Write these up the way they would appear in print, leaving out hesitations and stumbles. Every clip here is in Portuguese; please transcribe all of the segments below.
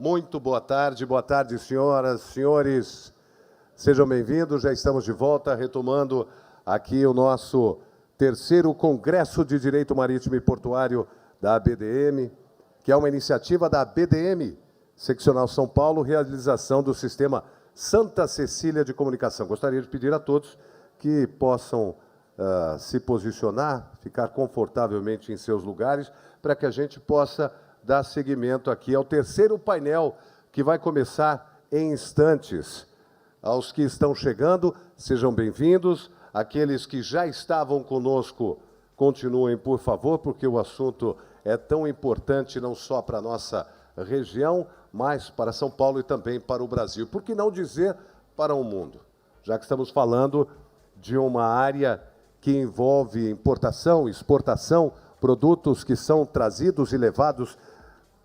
Muito boa tarde, senhoras, senhores. Sejam bem-vindos, já estamos de volta, retomando aqui o nosso terceiro Congresso de Direito Marítimo e Portuário da ABDM, que é uma iniciativa da ABDM, Seccional São Paulo, realização do Sistema Santa Cecília de Comunicação. Gostaria de pedir a todos que possam se posicionar, ficar confortavelmente em seus lugares, para que a gente possa dar seguimento aqui ao terceiro painel, que vai começar em instantes. Aos que estão chegando, sejam bem-vindos. Aqueles que já estavam conosco, continuem, por favor, porque o assunto é tão importante não só para a nossa região, mas para São Paulo e também para o Brasil. Por que não dizer para o mundo? Já que estamos falando de uma área que envolve importação, exportação, produtos que são trazidos e levados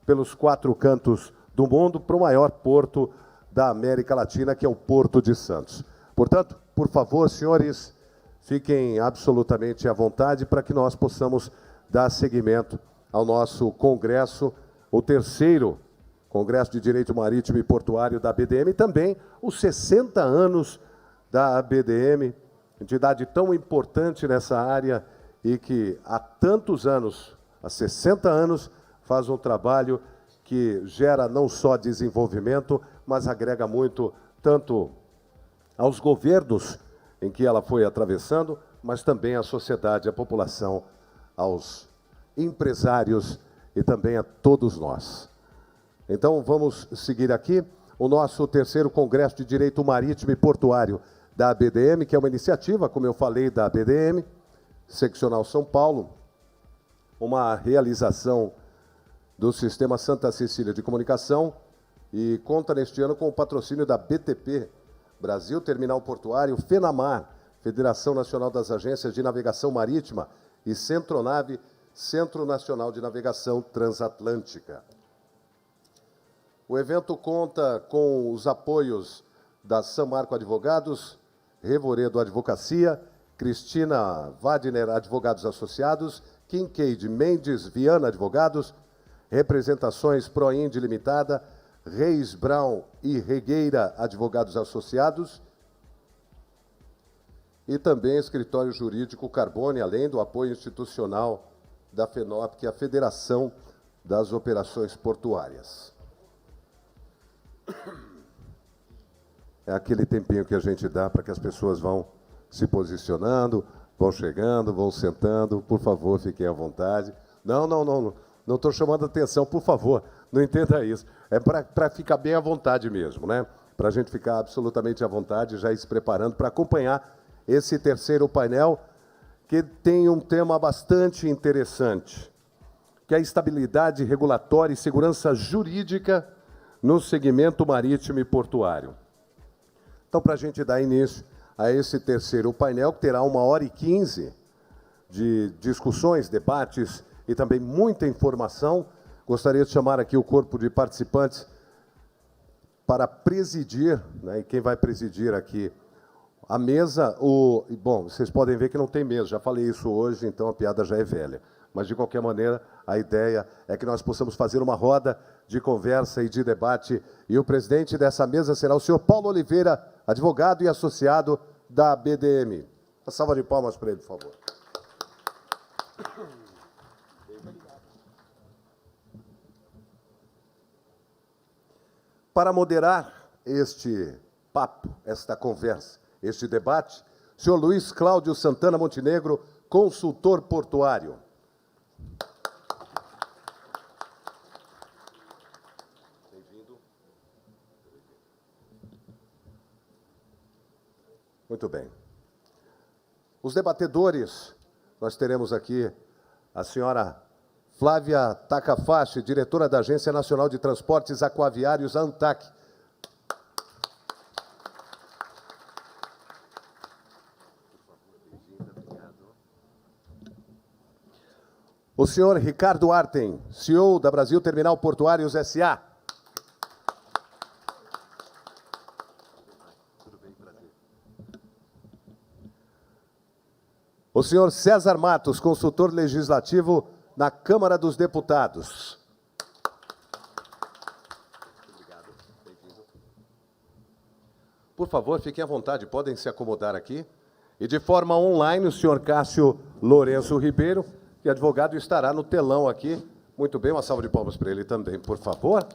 pelos quatro cantos do mundo para o maior porto da América Latina, que é o Porto de Santos. Portanto, por favor, senhores, fiquem absolutamente à vontade para que nós possamos dar seguimento ao nosso congresso, o terceiro Congresso de Direito Marítimo e Portuário da ABDM, e também os 60 anos da ABDM, entidade tão importante nessa área e que há tantos anos, há 60 anos, faz um trabalho que gera não só desenvolvimento, mas agrega muito tanto aos governos em que ela foi atravessando, mas também à sociedade, à população, aos empresários e também a todos nós. Então, vamos seguir aqui o nosso terceiro Congresso de Direito Marítimo e Portuário da ABDM, que é uma iniciativa, como eu falei, da ABDM, Seccional São Paulo, uma realização do Sistema Santa Cecília de Comunicação, e conta neste ano com o patrocínio da BTP, Brasil Terminal Portuário, FENAMAR, Federação Nacional das Agências de Navegação Marítima, e Centronave, Centro Nacional de Navegação Transatlântica. O evento conta com os apoios da São Marco Advogados, Revoredo Advocacia, Cristina Wagner Advogados Associados, Kincaid Mendes Viana Advogados, Representações Proinde Limitada, Reis Brown e Regueira Advogados Associados, e também Escritório Jurídico Carbone, além do apoio institucional da FENOP, que é a Federação das Operações Portuárias. É aquele tempinho que a gente dá para que as pessoas vão se posicionando, vão chegando, vão sentando. Por favor, fiquem à vontade. Não estou chamando a atenção, por favor, não entenda isso. É para ficar bem à vontade mesmo, né? Para a gente ficar absolutamente à vontade, já ir se preparando para acompanhar esse terceiro painel, que tem um tema bastante interessante, que é a estabilidade regulatória e segurança jurídica no segmento marítimo e portuário. Então, para a gente dar início a esse terceiro painel, que terá 1h15 de discussões, debates e também muita informação, gostaria de chamar aqui o corpo de participantes para presidir, né, e quem vai presidir aqui a mesa, bom, vocês podem ver que não tem mesa, já falei isso hoje, então a piada já é velha. Mas, de qualquer maneira, a ideia é que nós possamos fazer uma roda de conversa e de debate, e o presidente dessa mesa será o senhor Paulo Oliveira, advogado e associado da ABDM. Uma salva de palmas para ele, por favor. Para moderar este papo, esta conversa, este debate, o senhor Luiz Cláudio Santana Montenegro, consultor portuário. Bem-vindo. Muito bem. Os debatedores, nós teremos aqui a senhora Flávia Takafashi, diretora da Agência Nacional de Transportes Aquaviários, ANTAC. O senhor Ricardo Arten, CEO da Brasil Terminal Portuários S.A. O senhor César Matos, consultor legislativo na Câmara dos Deputados. por favor, fiquem à vontade, podem se acomodar aqui. E de forma online, o senhor Cássio Lourenço Ribeiro, que advogado, estará no telão aqui. Muito bem, uma salva de palmas para ele também, por favor.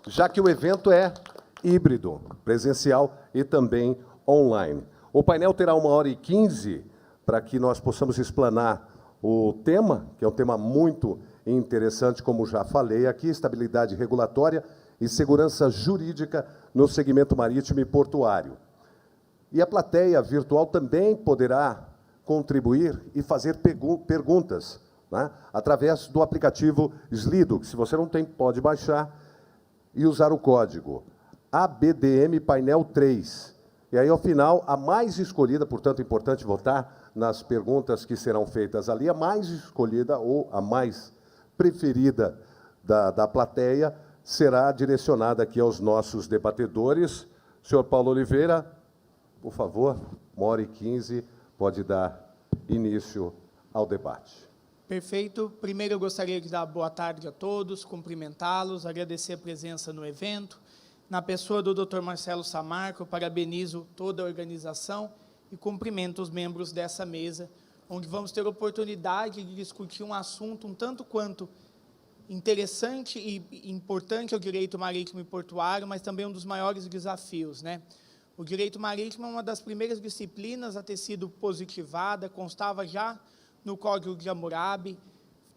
Já que o evento é híbrido, presencial e também online. O painel terá 1h15 para que nós possamos explanar o tema, que é um tema muito interessante, como já falei aqui, estabilidade regulatória e segurança jurídica no segmento marítimo e portuário. E a plateia virtual também poderá contribuir e fazer perguntas, né, através do aplicativo Slido, que se você não tem, pode baixar e usar o código ABDM Painel 3. E aí, ao final, a mais escolhida, portanto, é importante votar nas perguntas que serão feitas ali, a mais escolhida ou a mais preferida da plateia será direcionada aqui aos nossos debatedores. Senhor Paulo Oliveira, por favor, 1h15, pode dar início ao debate. Perfeito. Primeiro, eu gostaria de dar boa tarde a todos, cumprimentá-los, agradecer a presença no evento. Na pessoa do Dr. Marcelo Samarco, eu parabenizo toda a organização e cumprimento os membros dessa mesa, onde vamos ter oportunidade de discutir um assunto um tanto quanto interessante e importante ao direito marítimo e portuário, mas também um dos maiores desafios, né? O direito marítimo é uma das primeiras disciplinas a ter sido positivada, constava já no Código de Hammurabi,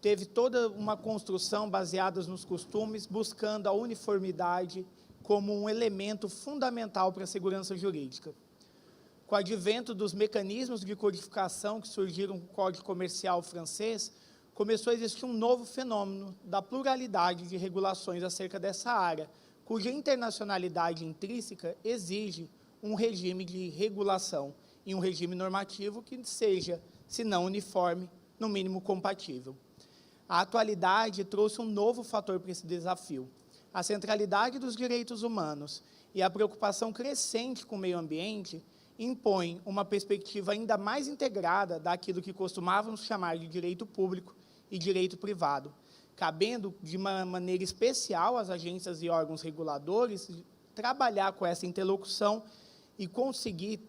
teve toda uma construção baseada nos costumes, buscando a uniformidade como um elemento fundamental para a segurança jurídica. Com o advento dos mecanismos de codificação que surgiram no Código Comercial francês, começou a existir um novo fenômeno da pluralidade de regulações acerca dessa área, cuja internacionalidade intrínseca exige um regime de regulação e um regime normativo que seja, se não uniforme, no mínimo compatível. A atualidade trouxe um novo fator para esse desafio. A centralidade dos direitos humanos e a preocupação crescente com o meio ambiente impõem uma perspectiva ainda mais integrada daquilo que costumávamos chamar de direito público e direito privado, cabendo de uma maneira especial às agências e órgãos reguladores trabalhar com essa interlocução e conseguir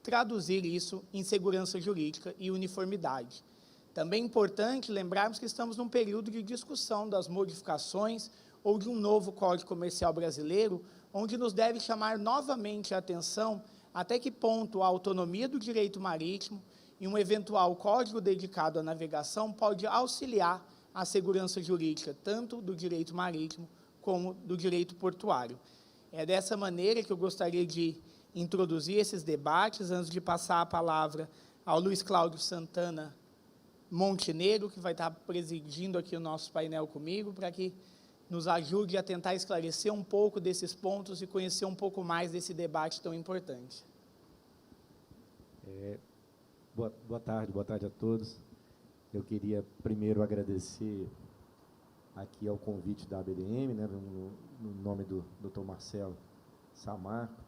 traduzir isso em segurança jurídica e uniformidade. Também é importante lembrarmos que estamos num período de discussão das modificações ou de um novo Código Comercial brasileiro, onde nos deve chamar novamente a atenção até que ponto a autonomia do direito marítimo e um eventual código dedicado à navegação pode auxiliar a segurança jurídica, tanto do direito marítimo como do direito portuário. É dessa maneira que eu gostaria de introduzir esses debates, antes de passar a palavra ao Luiz Cláudio Santana Montenegro, que vai estar presidindo aqui o nosso painel comigo, para que nos ajude a tentar esclarecer um pouco desses pontos e conhecer um pouco mais desse debate tão importante. Boa tarde a todos. Eu queria primeiro agradecer aqui ao convite da ABDM, né, no nome do Dr. Marcelo Samarco.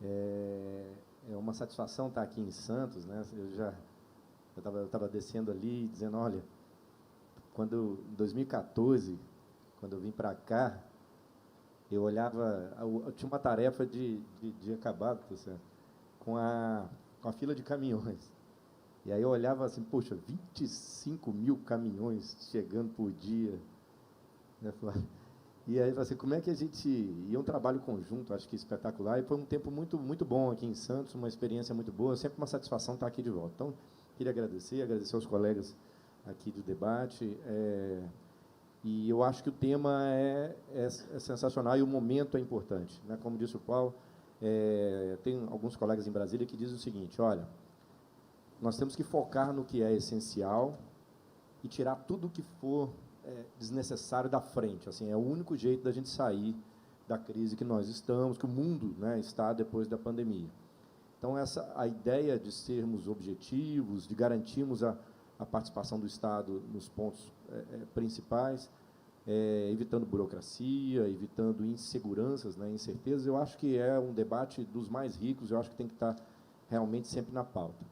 É uma satisfação estar aqui em Santos, né? Eu estava descendo ali, dizendo, olha, em 2014, quando eu vim para cá, eu olhava, eu tinha uma tarefa de acabar, tá certo, com a fila de caminhões. E aí eu olhava assim, poxa, 25 mil caminhões chegando por dia. E aí, assim, como é que a gente... E é um trabalho conjunto, acho que espetacular, e foi um tempo muito, muito bom aqui em Santos, uma experiência muito boa, sempre uma satisfação estar aqui de volta. Então, queria agradecer aos colegas aqui do debate, e eu acho que o tema é sensacional e o momento é importante, né? Como disse o Paulo, tem alguns colegas em Brasília que dizem o seguinte, olha, nós temos que focar no que é essencial e tirar tudo o que for desnecessário da frente. Assim, é o único jeito da gente sair da crise que nós estamos, que o mundo, né, está depois da pandemia. Então, a ideia de sermos objetivos, de garantirmos a participação do Estado nos pontos principais, evitando burocracia, evitando inseguranças, né, incertezas, eu acho que é um debate dos mais ricos, eu acho que tem que estar realmente sempre na pauta.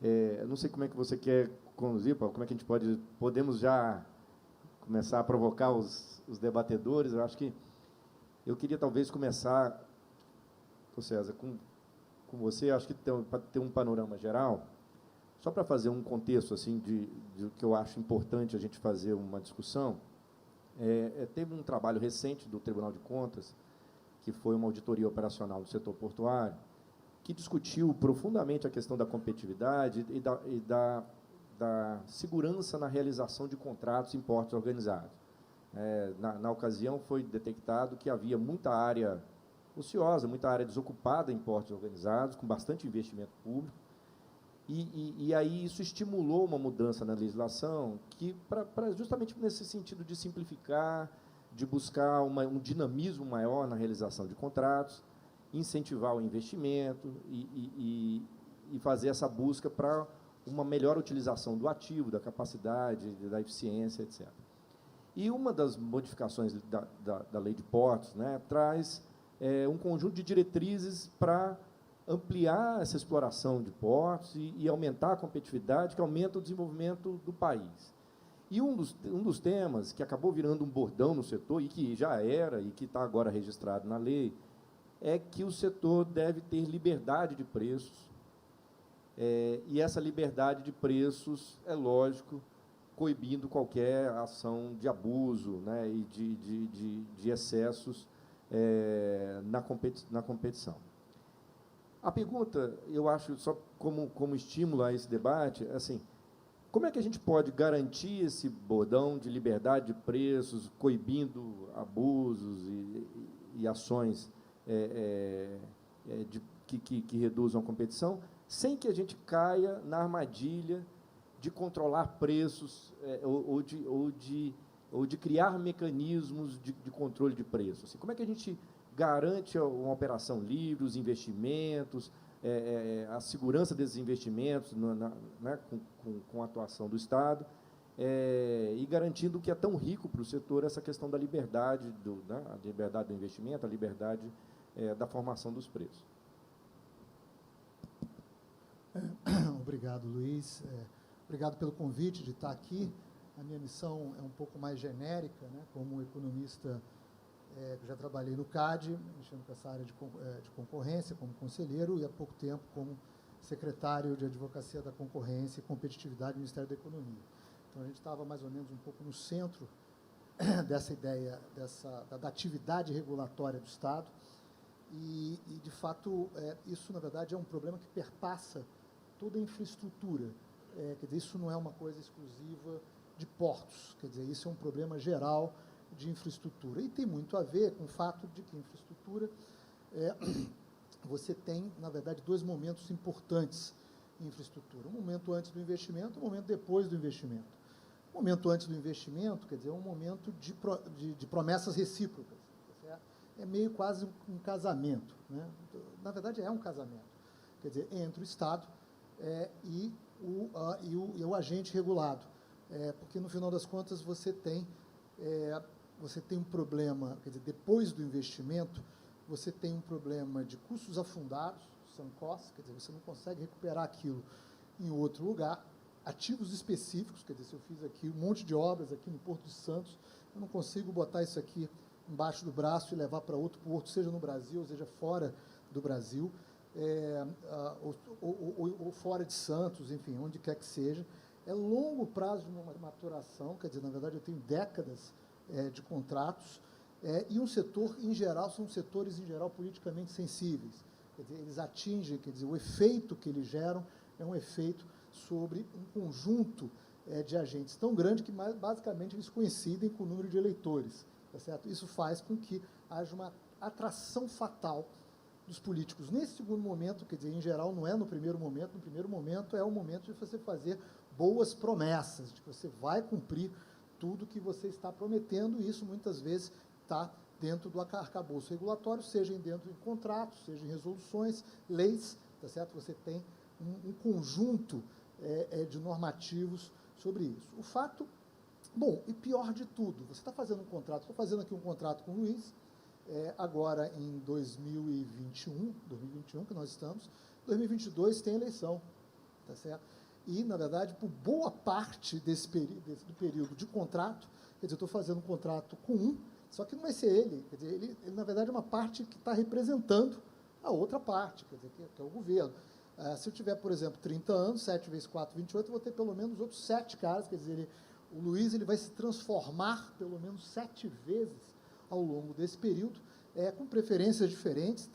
Eu não sei como é que você quer conduzir, Paulo, como é que a gente podemos já começar a provocar os debatedores. Eu acho que eu queria talvez começar, César, com você, acho que para ter um panorama geral, só para fazer um contexto assim de que eu acho importante a gente fazer uma discussão, teve um trabalho recente do Tribunal de Contas, que foi uma auditoria operacional do setor portuário, que discutiu profundamente a questão da competitividade e da segurança na realização de contratos em portos organizados. Na ocasião, foi detectado que havia muita área ociosa, muita área desocupada em portos organizados, com bastante investimento público, e aí isso estimulou uma mudança na legislação, que justamente nesse sentido de simplificar, de buscar um dinamismo maior na realização de contratos, incentivar o investimento e fazer essa busca para uma melhor utilização do ativo, da capacidade, da eficiência, etc. E uma das modificações da Lei de Portos, né, traz um conjunto de diretrizes para ampliar essa exploração de portos e aumentar a competitividade, que aumenta o desenvolvimento do país. E um dos temas que acabou virando um bordão no setor, e que já era, e que está agora registrado na lei, é que o setor deve ter liberdade de preços, e essa liberdade de preços, é lógico, coibindo qualquer ação de abuso, né, e de excessos na competição. A pergunta, eu acho, só como estímulo a esse debate, assim, como é que a gente pode garantir esse bordão de liberdade de preços, coibindo abusos e ações que reduzam a competição, sem que a gente caia na armadilha de controlar preços ou de criar mecanismos de controle de preços? Assim, como é que a gente garante uma operação livre, os investimentos, a segurança desses investimentos, né, com a atuação do Estado, e garantindo que é tão rico para o setor essa questão da liberdade, a liberdade do investimento, a liberdade da formação dos preços. Obrigado, Luiz. Obrigado pelo convite de estar aqui. A minha missão é um pouco mais genérica, né, como economista. Eu já trabalhei no CAD, mexendo com essa área de concorrência, como conselheiro, e há pouco tempo como secretário de Advocacia da Concorrência e Competitividade do Ministério da Economia. Então, a gente estava mais ou menos um pouco no centro dessa ideia, da atividade regulatória do Estado, e de fato, isso, na verdade, é um problema que perpassa toda a infraestrutura. Quer dizer, isso não é uma coisa exclusiva de portos, quer dizer, isso é um problema geral de infraestrutura. E tem muito a ver com o fato de que infraestrutura, você tem, na verdade, dois momentos importantes em infraestrutura. Um momento antes do investimento, um momento depois do investimento. O momento antes do investimento, quer dizer, é um momento de promessas recíprocas. Tá certo? É meio quase um casamento, né? Na verdade, é um casamento. Quer dizer, entre o Estado e o agente regulado. Porque, no final das contas, você tem um problema, quer dizer, depois do investimento, você tem um problema de custos afundados, sunk costs, quer dizer, você não consegue recuperar aquilo em outro lugar, ativos específicos, quer dizer, se eu fiz aqui um monte de obras aqui no Porto de Santos, eu não consigo botar isso aqui embaixo do braço e levar para outro porto, seja no Brasil, ou seja fora do Brasil, ou fora de Santos, enfim, onde quer que seja. É longo prazo de uma maturação, quer dizer, na verdade, eu tenho décadas de contratos, e um setor, em geral, são setores, em geral, politicamente sensíveis. Quer dizer, eles atingem, quer dizer, o efeito que eles geram é um efeito sobre um conjunto de agentes tão grande que, basicamente, eles coincidem com o número de eleitores. Tá certo? Isso faz com que haja uma atração fatal dos políticos. Nesse segundo momento, quer dizer, em geral, não é no primeiro momento é o momento de você fazer boas promessas, de que você vai cumprir tudo que você está prometendo, e isso muitas vezes está dentro do arcabouço regulatório, seja dentro de contratos, seja em resoluções, leis, tá certo? Você tem um conjunto de normativos sobre isso. O fato, bom, e pior de tudo, você está fazendo um contrato, estou fazendo aqui um contrato com o Luiz, agora em 2021, que nós estamos, 2022 tem eleição, tá certo? E, na verdade, por boa parte do período de contrato, quer dizer, eu estou fazendo um contrato com só que não vai ser ele, quer dizer, ele na verdade, é uma parte que está representando a outra parte, quer dizer, que é o governo. Se eu tiver, por exemplo, 30 anos, 7 vezes 4, 28, eu vou ter pelo menos outros 7 caras, quer dizer, o Luiz ele vai se transformar pelo menos 7 vezes ao longo desse período, com preferências diferentes,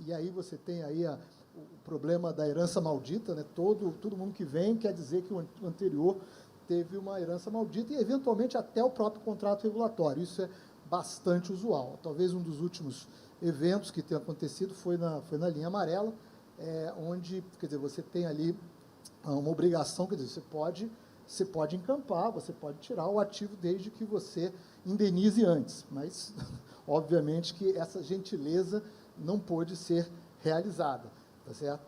e aí você tem aí o problema da herança maldita, né? Todo mundo que vem quer dizer que o anterior teve uma herança maldita e, eventualmente, até o próprio contrato regulatório. Isso é bastante usual. Talvez um dos últimos eventos que tenha acontecido foi na linha amarela, onde, quer dizer, você tem ali uma obrigação, quer dizer, você pode encampar, você pode tirar o ativo desde que você indenize antes, mas, obviamente, que essa gentileza não pôde ser realizada, tá certo?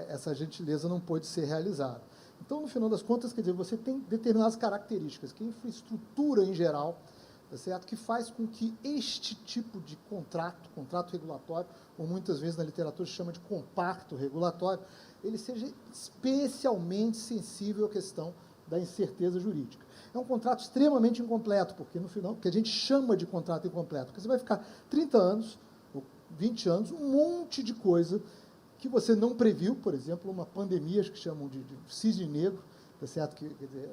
Essa gentileza não pôde ser realizada. Então, no final das contas, quer dizer, você tem determinadas características, que a infraestrutura em geral, tá certo? Que faz com que este tipo de contrato regulatório, ou muitas vezes na literatura se chama de compacto regulatório, ele seja especialmente sensível à questão da incerteza jurídica. É um contrato extremamente incompleto, porque no final, que a gente chama de contrato incompleto, porque você vai ficar 30 anos, ou 20 anos, um monte de coisa que você não previu, por exemplo, uma pandemia, acho que chamam de cisne negro, tá certo? Que, quer dizer,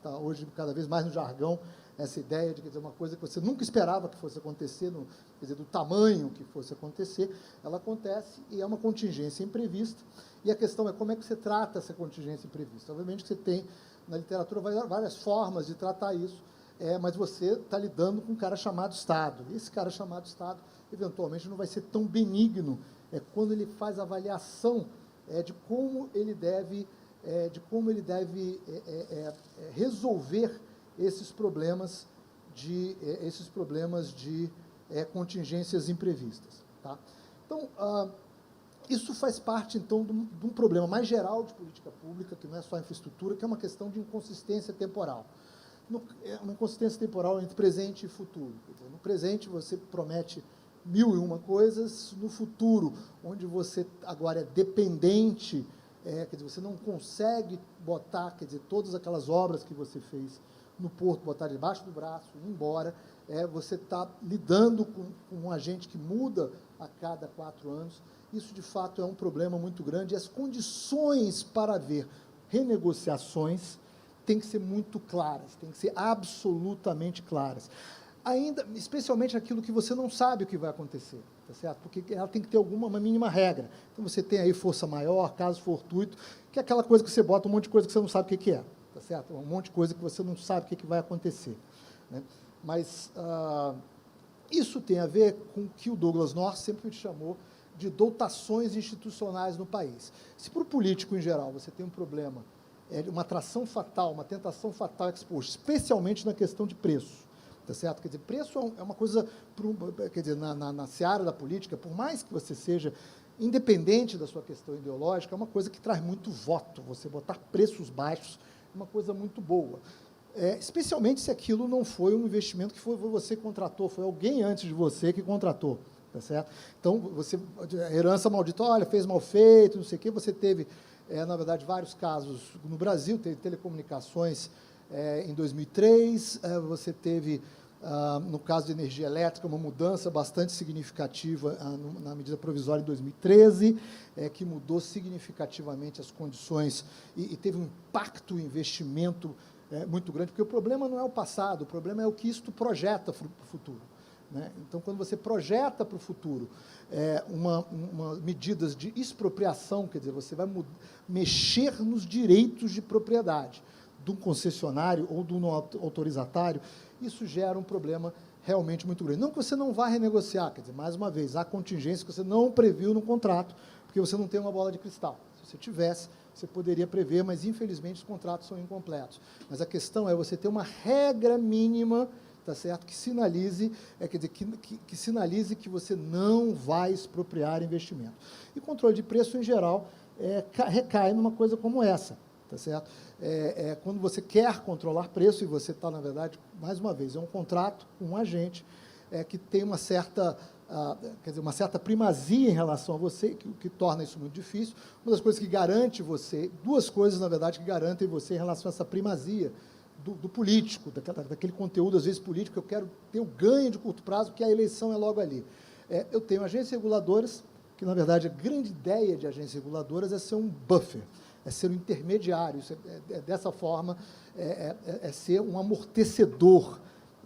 tá hoje cada vez mais no jargão essa ideia de, quer dizer, uma coisa que você nunca esperava que fosse acontecer, quer dizer, do tamanho que fosse acontecer, ela acontece e é uma contingência imprevista. E a questão é como é que você trata essa contingência imprevista. Obviamente que você tem, na literatura, várias formas de tratar isso, mas você está lidando com um cara chamado Estado. E esse cara chamado Estado, eventualmente, não vai ser tão benigno quando ele faz a avaliação de como ele deve, resolver esses problemas de contingências imprevistas. Tá? Então, isso faz parte, então, de um problema mais geral de política pública, que não é só infraestrutura, que é uma questão de inconsistência temporal. Uma inconsistência temporal entre presente e futuro. Quer dizer, no presente, você promete 1001 coisas, no futuro, onde você agora é dependente, quer dizer, você não consegue botar, quer dizer, todas aquelas obras que você fez no porto, botar debaixo do braço, ir embora, você está lidando com um agente que muda a cada 4 anos. Isso, de fato, é um problema muito grande, e as condições para haver renegociações têm que ser muito claras, têm que ser absolutamente claras. Ainda, especialmente aquilo que você não sabe o que vai acontecer, tá certo? Porque ela tem que ter uma mínima regra. Então, você tem aí força maior, caso fortuito, que é aquela coisa que você bota um monte de coisa que você não sabe o que é, tá certo? Um monte de coisa que você não sabe o que vai acontecer, né? Mas isso tem a ver com o que o Douglas North sempre chamou de dotações institucionais no país. Se para o político, em geral, você tem um problema, uma atração fatal, uma tentação fatal exposta, especialmente na questão de preço, tá certo? Quer dizer, preço é uma coisa, quer dizer, na seara da política, por mais que você seja independente da sua questão ideológica, é uma coisa que traz muito voto. Você botar preços baixos é uma coisa muito boa. Especialmente se aquilo não foi um investimento que foi você que contratou, foi alguém antes de você que contratou, tá certo? Então, herança maldita, olha, fez mal feito, não sei o quê, você teve, na verdade, vários casos no Brasil, teve telecomunicações, em 2003, você teve, no caso de energia elétrica, uma mudança bastante significativa na medida provisória em 2013, que mudou significativamente as condições e teve um impacto, um investimento muito grande, porque o problema não é o passado, o problema é o que isto projeta para o futuro, né? Então, quando você projeta para o futuro medidas de expropriação, quer dizer, você vai mexer nos direitos de propriedade de um concessionário ou de um autorizatário, isso gera um problema realmente muito grande. Não que você não vá renegociar, quer dizer, mais uma vez, há contingência que você não previu no contrato, porque você não tem uma bola de cristal. Se você tivesse, você poderia prever, mas, infelizmente, os contratos são incompletos. Mas a questão é você ter uma regra mínima, tá certo, que sinalize, quer dizer, que sinalize que você não vai expropriar investimento. E controle de preço, em geral, recai numa coisa como essa, tá certo? Quando você quer controlar preço, e você está, na verdade, mais uma vez, é um contrato com um agente que tem uma certa, quer dizer, uma certa primazia em relação a você, que torna isso muito difícil. Uma das coisas que garante você, duas coisas, na verdade, que garantem você em relação a essa primazia do político, daquele conteúdo, às vezes, político, que eu quero ter o ganho de curto prazo, porque a eleição é logo ali. Eu tenho agências reguladoras, que, na verdade, a grande ideia de agências reguladoras é ser um buffer, é ser um intermediário, dessa forma, é ser um amortecedor,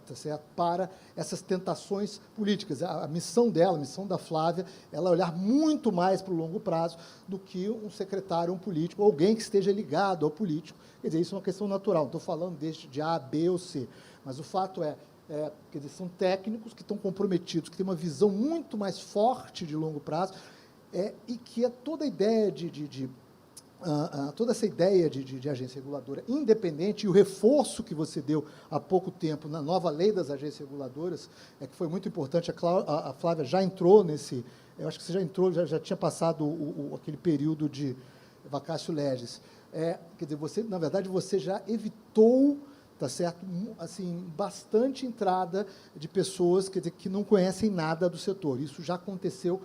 tá certo? Para essas tentações políticas. A missão dela, a missão da Flávia, ela é olhar muito mais para o longo prazo do que um secretário, um político, alguém que esteja ligado ao político. Quer dizer, isso é uma questão natural, não estou falando de A, B ou C, mas o fato quer dizer, são técnicos que estão comprometidos, que têm uma visão muito mais forte de longo prazo, e que é toda a ideia toda essa ideia de agência reguladora independente, e o reforço que você deu há pouco tempo na nova lei das agências reguladoras, que foi muito importante, a Flávia já entrou nesse, eu acho que você já entrou, já tinha passado aquele período de vacatio legis. Quer dizer, você, na verdade, você já evitou, tá certo, assim, bastante entrada de pessoas, quer dizer, que não conhecem nada do setor. Isso já aconteceu,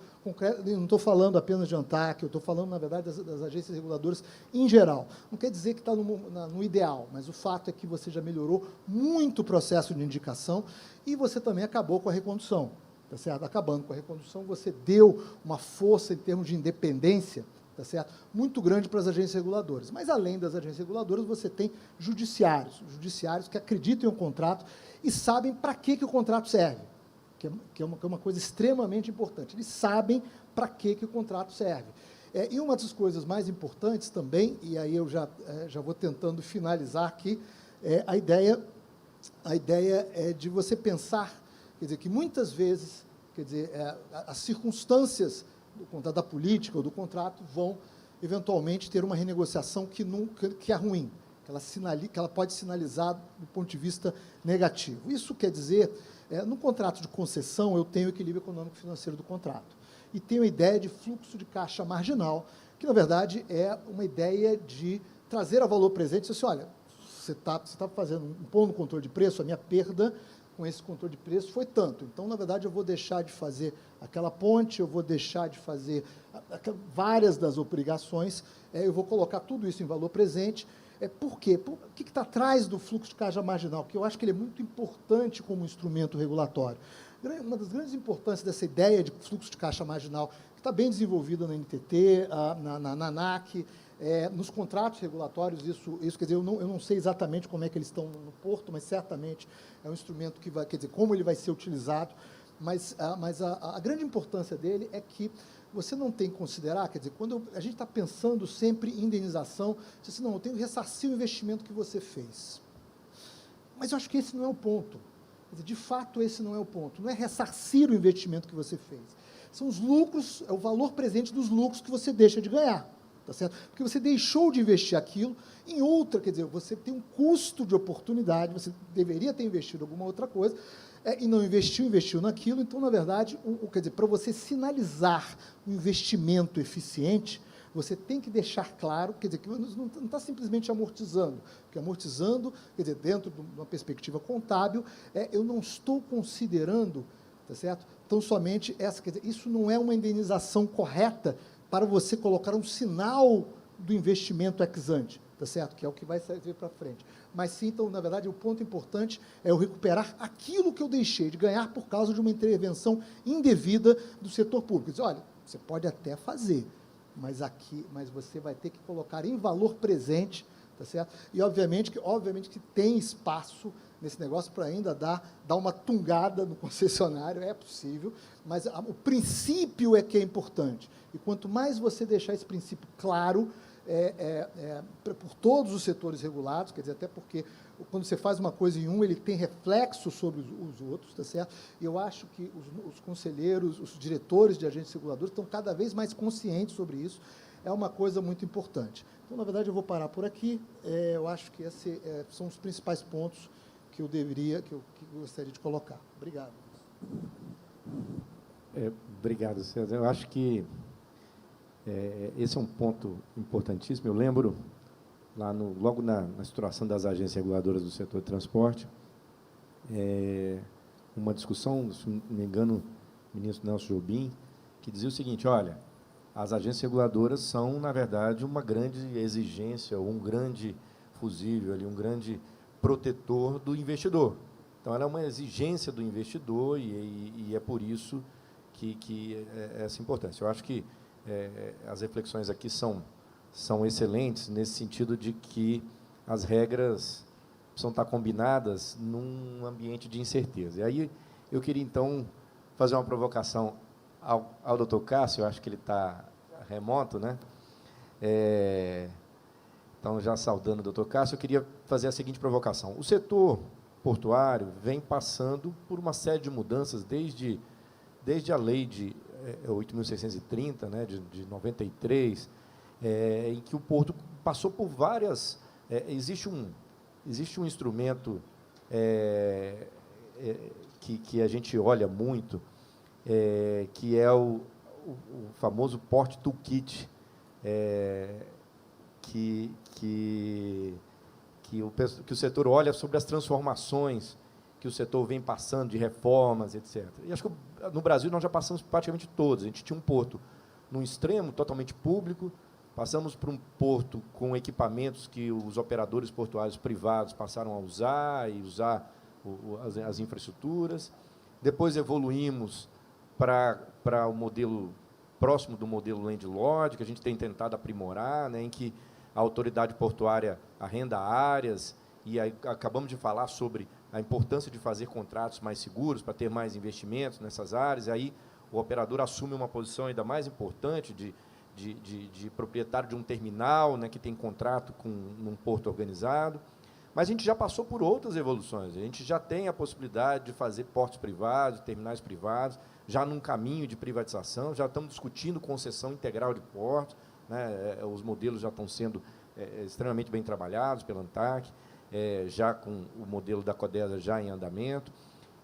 não estou falando apenas de ANTAC, eu estou falando, na verdade, das agências reguladoras em geral. Não quer dizer que está no ideal, mas o fato é que você já melhorou muito o processo de indicação e você também acabou com a recondução, tá certo? Acabando com a recondução, você deu uma força em termos de independência, tá certo? Muito grande para as agências reguladoras. Mas, além das agências reguladoras, você tem judiciários que acreditam em um contrato e sabem para que o contrato serve, que é uma coisa extremamente importante. Eles sabem para que o contrato serve. E uma das coisas mais importantes também, e aí eu já vou tentando finalizar aqui, a ideia é de você pensar, quer dizer, que muitas vezes, quer dizer, as circunstâncias do contrato, da política ou do contrato, vão, eventualmente, ter uma renegociação que é ruim, que ela pode sinalizar do ponto de vista negativo. Isso quer dizer, no contrato de concessão, eu tenho o equilíbrio econômico-financeiro do contrato, e tenho a ideia de fluxo de caixa marginal, que, na verdade, é uma ideia de trazer ao valor presente, assim, olha, você está pondo no controle de preço, a minha perda com esse controle de preço foi tanto. Então, na verdade, eu vou deixar de fazer aquela ponte, eu vou deixar de fazer várias das obrigações, eu vou colocar tudo isso em valor presente. Por quê? O que está atrás do fluxo de caixa marginal? Que eu acho que ele é muito importante como instrumento regulatório. Uma das grandes importâncias dessa ideia de fluxo de caixa marginal, que está bem desenvolvida na NTT, na ANAC, nos contratos regulatórios, isso quer dizer, eu não sei exatamente como é que eles estão no Porto, mas certamente é um instrumento que vai, quer dizer, como ele vai ser utilizado, mas a grande importância dele é que você não tem que considerar, quer dizer, quando a gente está pensando sempre em indenização, você diz, não, eu tenho que ressarcir o investimento que você fez. Mas eu acho que esse não é o ponto. Quer dizer, de fato, esse não é o ponto. Não é ressarcir o investimento que você fez. São os lucros, é o valor presente dos lucros que você deixa de ganhar. Tá certo? Porque você deixou de investir aquilo em outra, quer dizer, você tem um custo de oportunidade, você deveria ter investido em alguma outra coisa, e não investiu naquilo. Então, na verdade, quer dizer, para você sinalizar um investimento eficiente, você tem que deixar claro, quer dizer, que não está simplesmente amortizando, porque amortizando, quer dizer, dentro de uma perspectiva contábil, eu não estou considerando, tá certo? Então, somente essa, quer dizer, isso não é uma indenização correta para você colocar um sinal do investimento ex ante, tá certo? Que é o que vai servir para frente. Mas sim, então, na verdade, o ponto importante é eu recuperar aquilo que eu deixei de ganhar por causa de uma intervenção indevida do setor público. Diz, olha, você pode até fazer, mas você vai ter que colocar em valor presente, tá certo? E, obviamente que tem espaço nesse negócio para ainda dar uma tungada no concessionário, é possível, mas o princípio é que é importante. E quanto mais você deixar esse princípio claro, por todos os setores regulados, quer dizer, até porque quando você faz uma coisa em um, ele tem reflexo sobre os outros, tá certo? E eu acho que os conselheiros, os diretores de agências reguladoras estão cada vez mais conscientes sobre isso, é uma coisa muito importante. Então, na verdade, eu vou parar por aqui, eu acho que esses são os principais pontos que eu gostaria de colocar. Obrigado. Obrigado, César. Eu acho que esse é um ponto importantíssimo. Eu lembro, logo na estruturação das agências reguladoras do setor de transporte, uma discussão, se não me engano, o ministro Nelson Jobim, que dizia o seguinte, olha, as agências reguladoras são, na verdade, uma grande exigência, um grande fusível, um grande protetor do investidor. Então, ela é uma exigência do investidor e é por isso essa importância. Eu acho que as reflexões aqui são excelentes nesse sentido de que as regras precisam estar combinadas num ambiente de incerteza. E aí eu queria, então, fazer uma provocação ao doutor Cássio, eu acho que ele está remoto, né? Então, já saudando o doutor Cássio, eu queria fazer a seguinte provocação. O setor portuário vem passando por uma série de mudanças desde a lei de 8.630, né, de 93, em que o porto passou por várias... existe um instrumento que a gente olha muito, que é o famoso Port Toolkit, que o setor olha sobre as transformações que o setor vem passando, de reformas, etc. E acho que no Brasil nós já passamos praticamente todos. A gente tinha um porto num extremo, totalmente público, passamos por um porto com equipamentos que os operadores portuários privados passaram a usar e usar as infraestruturas. Depois evoluímos para o modelo próximo do modelo landlord, que a gente tem tentado aprimorar, né, em que a autoridade portuária arrenda áreas, e aí acabamos de falar sobre a importância de fazer contratos mais seguros para ter mais investimentos nessas áreas, e aí o operador assume uma posição ainda mais importante de proprietário de um terminal, né, que tem contrato com um porto organizado. Mas a gente já passou por outras evoluções, a gente já tem a possibilidade de fazer portos privados, terminais privados, já num caminho de privatização, já estamos discutindo concessão integral de portos, né, os modelos já estão sendo extremamente bem trabalhados pela ANTAC, já com o modelo da Codesa já em andamento.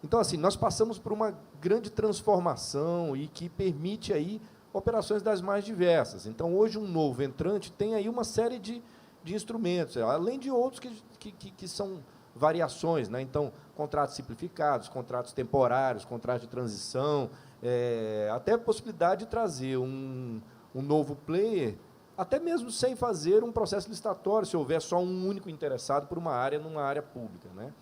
Então, assim, nós passamos por uma grande transformação e que permite aí operações das mais diversas. Então, hoje, um novo entrante tem aí uma série de instrumentos, além de outros que são variações, né? Então, contratos simplificados, contratos temporários, contratos de transição, até a possibilidade de trazer um novo player, até mesmo sem fazer um processo licitatório, se houver só um único interessado por uma área numa área pública, né?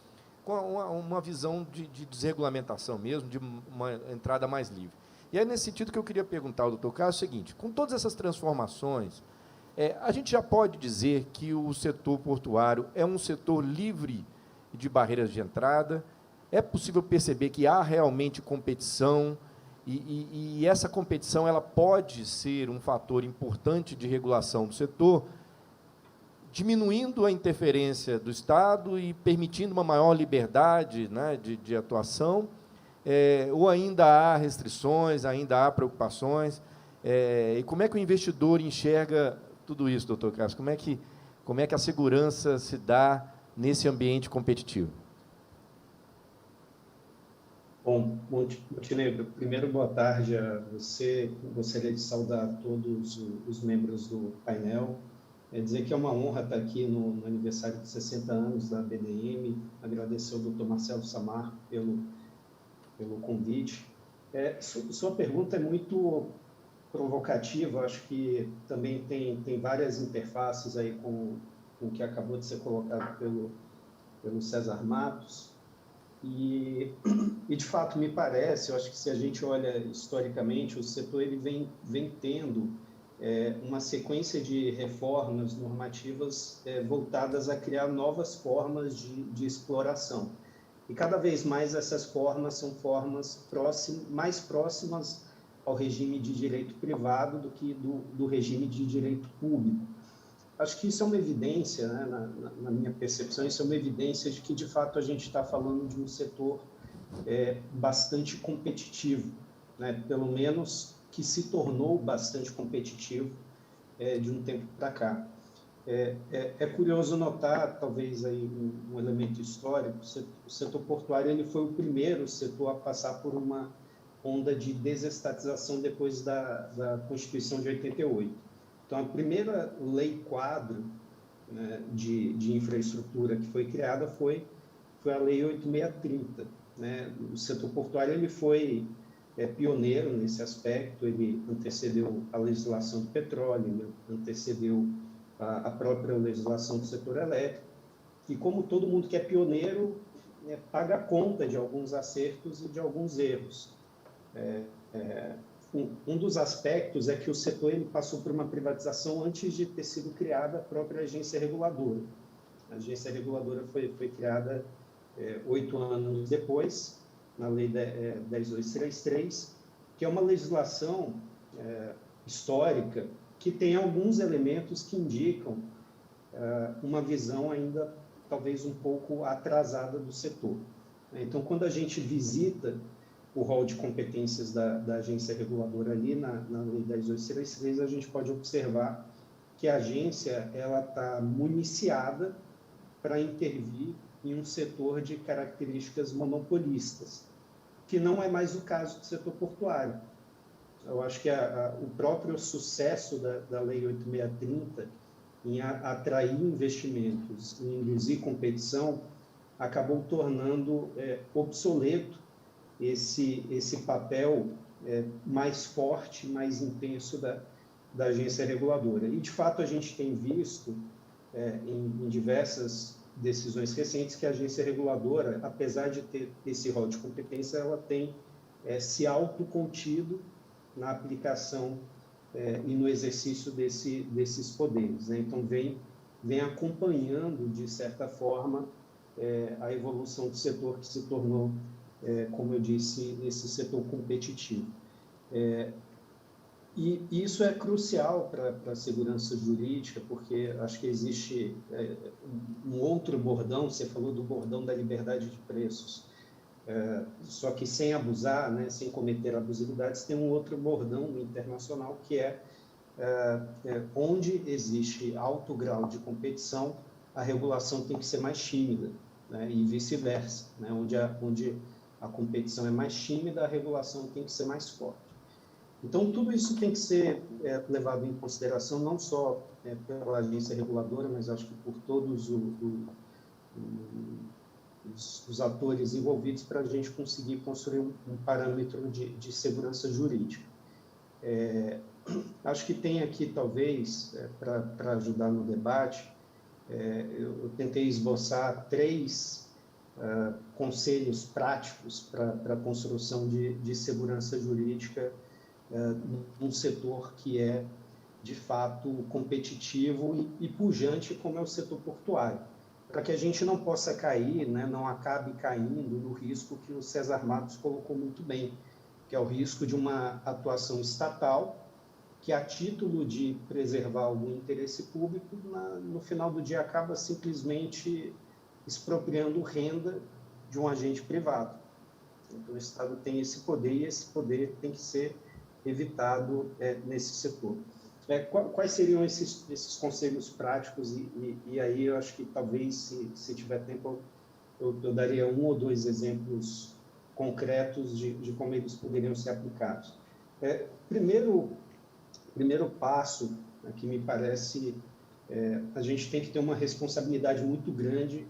Com uma visão de desregulamentação mesmo, de uma entrada mais livre. E é nesse sentido que eu queria perguntar ao doutor Cássio o seguinte: com todas essas transformações, a gente já pode dizer que o setor portuário é um setor livre de barreiras de entrada? É possível perceber que há realmente competição e essa competição ela pode ser um fator importante de regulação do setor, diminuindo a interferência do Estado e permitindo uma maior liberdade, né, de atuação, ou ainda há restrições, ainda há preocupações? E como é que o investidor enxerga tudo isso, doutor Cássio? Como é que a segurança se dá nesse ambiente competitivo? Bom, Montenegro, primeiro, boa tarde a você. Gostaria de saudar todos os membros do painel. Dizer que é uma honra estar aqui no aniversário de 60 anos da BDM. Agradecer ao doutor Marcelo Samarco pelo convite. Sua pergunta é muito provocativa. Acho que também tem várias interfaces aí com o que acabou de ser colocado pelo César Matos. E, de fato, me parece, eu acho que se a gente olha historicamente, o setor ele vem tendo uma sequência de reformas normativas voltadas a criar novas formas de exploração. E, cada vez mais, essas formas são formas mais próximas ao regime de direito privado do que do regime de direito público. Acho que isso é uma evidência, né, na minha percepção, isso é uma evidência de que, de fato, a gente está falando de um setor bastante competitivo, né, pelo menos que se tornou bastante competitivo de um tempo para cá. É curioso notar, talvez, aí um elemento histórico: o setor portuário ele foi o primeiro setor a passar por uma onda de desestatização depois da Constituição de 88. Então, a primeira lei quadro, né, de infraestrutura que foi criada foi a Lei 8630. Né? O setor portuário ele foi pioneiro nesse aspecto, ele antecedeu a legislação do petróleo, ele antecedeu a própria legislação do setor elétrico, e, como todo mundo que é pioneiro, paga conta de alguns acertos e de alguns erros. Um dos aspectos é que o setor ele passou por uma privatização antes de ter sido criada a própria agência reguladora. A agência reguladora foi criada 8 anos depois, na Lei 10.233, que é uma legislação histórica que tem alguns elementos que indicam uma visão ainda talvez um pouco atrasada do setor. Então, quando a gente visita o rol de competências da agência reguladora ali na Lei 10.833, a gente pode observar que a agência ela está municiada para intervir em um setor de características monopolistas, que não é mais o caso do setor portuário. Eu acho que o próprio sucesso da Lei 8.630 em atrair investimentos, em induzir competição, acabou tornando obsoleto esse papel mais forte, mais intenso da agência reguladora. E, de fato, a gente tem visto em diversas decisões recentes que a agência reguladora, apesar de ter esse rol de competência, ela tem se autocontido na aplicação e no exercício desses poderes, né? Então, vem acompanhando, de certa forma, a evolução do setor que se tornou, como eu disse, esse setor competitivo. E isso é crucial para a segurança jurídica, porque acho que existe um outro bordão, você falou do bordão da liberdade de preços, só que sem abusar, né, sem cometer abusividades, tem um outro bordão internacional que onde existe alto grau de competição, a regulação tem que ser mais tímida, né, e vice-versa, né, onde a competição é mais tímida, a regulação tem que ser mais forte. Então, tudo isso tem que ser levado em consideração, não só pela agência reguladora, mas acho que por todos os atores envolvidos para a gente conseguir construir um parâmetro de segurança jurídica. Acho que tem aqui, talvez, para ajudar no debate, eu tentei esboçar 3 conselhos práticos para a construção de segurança jurídica num setor que é, de fato, competitivo e pujante, como é o setor portuário, para que a gente não possa cair, né, não acabe caindo no risco que o César Matos colocou muito bem, que é o risco de uma atuação estatal que, a título de preservar algum interesse público, no final do dia acaba simplesmente expropriando renda de um agente privado. Então, o Estado tem esse poder e esse poder tem que ser evitado nesse setor. Quais seriam esses conselhos práticos? E aí eu acho que talvez, se tiver tempo, eu daria 1 ou 2 exemplos concretos de como eles poderiam ser aplicados. Primeiro passo, que me parece, a gente tem que ter uma responsabilidade muito grande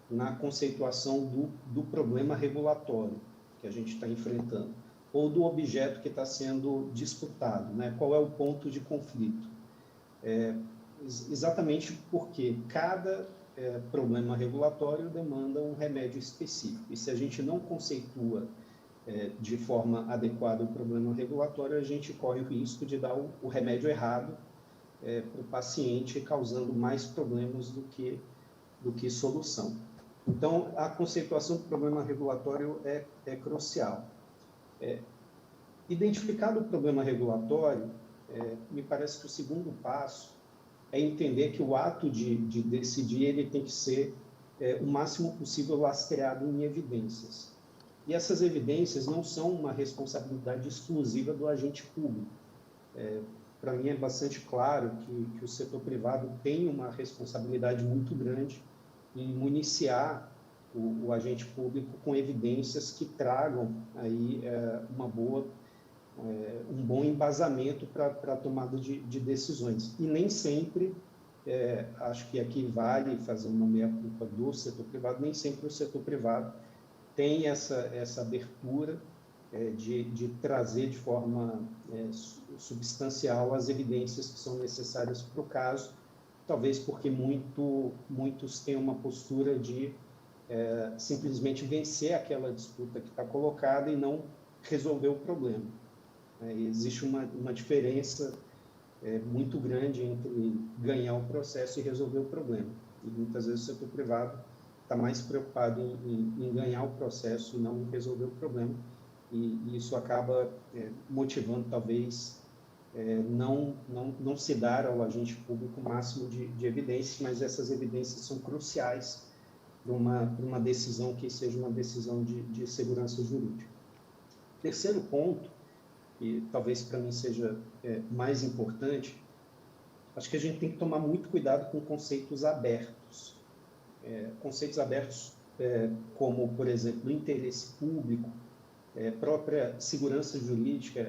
na conceituação do problema regulatório que a gente está enfrentando, ou do objeto que está sendo disputado, né? Qual é o ponto de conflito? Exatamente porque cada problema regulatório demanda um remédio específico. E se a gente não conceitua de forma adequada o problema regulatório, a gente corre o risco de dar o remédio errado para o paciente, causando mais problemas do que solução. Então, a conceituação do problema regulatório é crucial. Identificado o problema regulatório, me parece que o segundo passo é entender que o ato de decidir ele tem que ser o máximo possível lastreado em evidências. E essas evidências não são uma responsabilidade exclusiva do agente público. Para mim é bastante claro que o setor privado tem uma responsabilidade muito grande em municiar o agente público com evidências que tragam aí um bom embasamento para a tomada de decisões. E nem sempre, acho que aqui vale fazer uma meia-culpa do setor privado, nem sempre o setor privado tem essa abertura de trazer de forma substancial as evidências que são necessárias para o caso, talvez porque muitos têm uma postura de simplesmente vencer aquela disputa que está colocada e não resolver o problema. Existe uma diferença muito grande entre ganhar o processo e resolver o problema. E muitas vezes o setor privado está mais preocupado em ganhar o processo e não em resolver o problema. E isso acaba motivando, talvez, não se dar ao agente público o máximo de evidências, mas essas evidências são cruciais para uma decisão que seja uma decisão de segurança jurídica. Terceiro ponto, e talvez para mim seja mais importante, acho que a gente tem que tomar muito cuidado com conceitos abertos. Conceitos abertos como, por exemplo, interesse público, própria segurança jurídica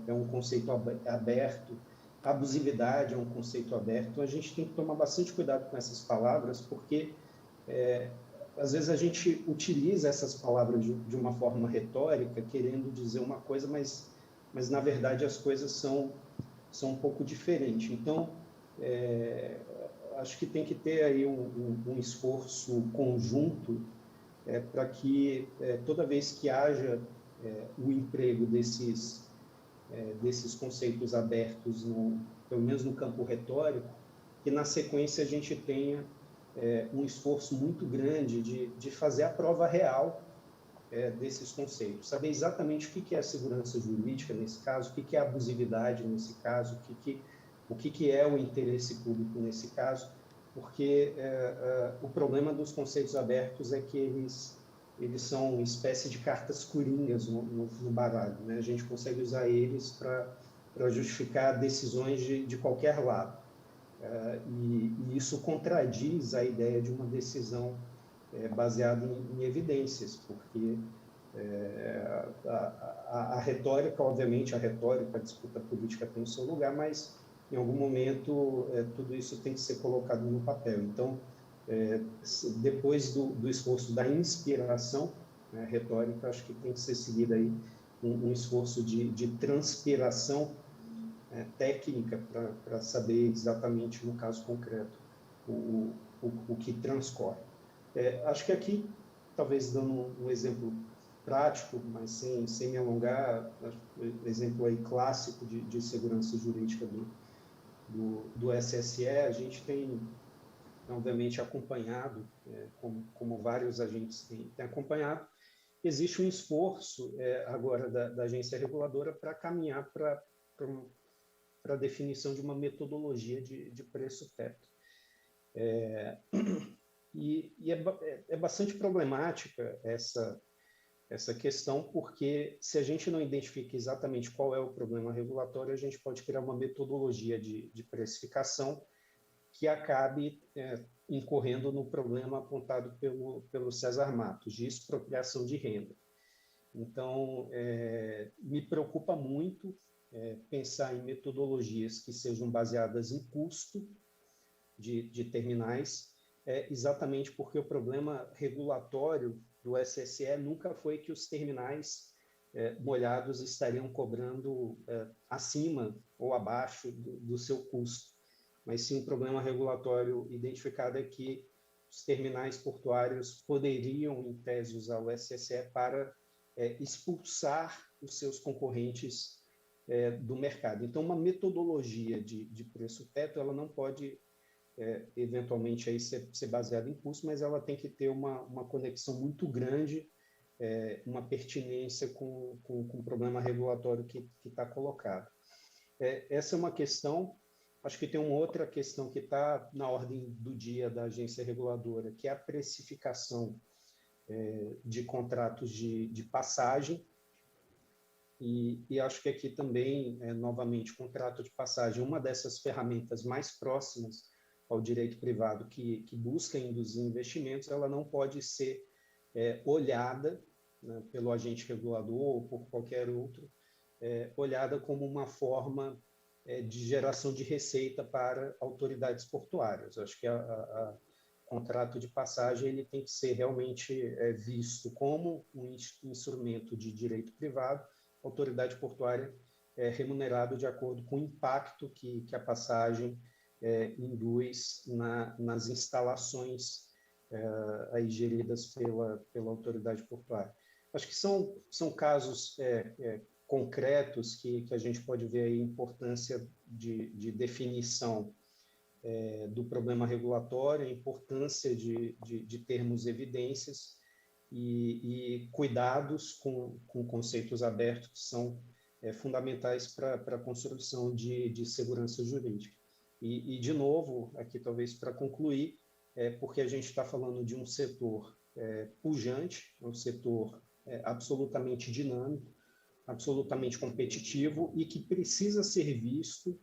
é um conceito aberto, abusividade é um conceito aberto. Então, a gente tem que tomar bastante cuidado com essas palavras, porque às vezes a gente utiliza essas palavras de uma forma retórica, querendo dizer uma coisa, mas na verdade as coisas são um pouco diferentes. Então, acho que tem que ter aí um esforço conjunto para que toda vez que haja o emprego desses conceitos abertos, pelo menos no campo retórico, que na sequência a gente tenha um esforço muito grande de fazer a prova real desses conceitos, saber exatamente o que é a segurança jurídica nesse caso, o que é a abusividade nesse caso, o que é o interesse público nesse caso, porque o problema dos conceitos abertos é que eles são uma espécie de cartas coringas no baralho, né? A gente consegue usar eles para justificar decisões de qualquer lado. E isso contradiz a ideia de uma decisão baseada em evidências, porque a retórica, obviamente, a disputa política tem o seu lugar, mas em algum momento tudo isso tem que ser colocado no papel. Então, depois do esforço da inspiração, né, retórica, acho que tem que ser seguido aí um esforço de transpiração técnica para saber exatamente, no caso concreto, o que transcorre. Acho que aqui, talvez dando um exemplo prático, mas sem me alongar, exemplo aí clássico de segurança jurídica do SSE, a gente tem, obviamente, acompanhado, como vários agentes têm acompanhado, existe um esforço agora da agência reguladora para caminhar para a definição de uma metodologia de preço teto. E é bastante problemática essa questão, porque se a gente não identifica exatamente qual é o problema regulatório, a gente pode criar uma metodologia de precificação que acabe incorrendo no problema apontado pelo César Matos, de expropriação de renda. Então, me preocupa muito pensar em metodologias que sejam baseadas em custo de terminais, exatamente porque o problema regulatório do SSE nunca foi que os terminais molhados estariam cobrando acima ou abaixo do seu custo, mas sim um problema regulatório identificado é que os terminais portuários poderiam, em tese, usar o SSE para expulsar os seus concorrentes do mercado. Então, uma metodologia de preço teto, ela não pode eventualmente aí ser baseada em custo, mas ela tem que ter uma conexão muito grande, uma pertinência com o problema regulatório que está colocado. Essa é uma questão. Acho que tem uma outra questão que está na ordem do dia da agência reguladora, que é a precificação de contratos de passagem. E acho que aqui também, novamente, contrato de passagem, uma dessas ferramentas mais próximas ao direito privado que busca induzir investimentos, ela não pode ser olhada, né, pelo agente regulador ou por qualquer outro, olhada como uma forma de geração de receita para autoridades portuárias. Acho que o contrato de passagem ele tem que ser realmente visto como um instrumento de direito privado, autoridade portuária remunerado de acordo com o impacto que a passagem induz nas instalações aí geridas pela autoridade portuária. Acho que são casos concretos que a gente pode ver aí a importância de definição do problema regulatório, a importância de termos evidências e cuidados com conceitos abertos que são fundamentais para a construção de segurança jurídica. E, de novo, aqui talvez para concluir, porque a gente está falando de um setor pujante, um setor absolutamente dinâmico, absolutamente competitivo e que precisa ser visto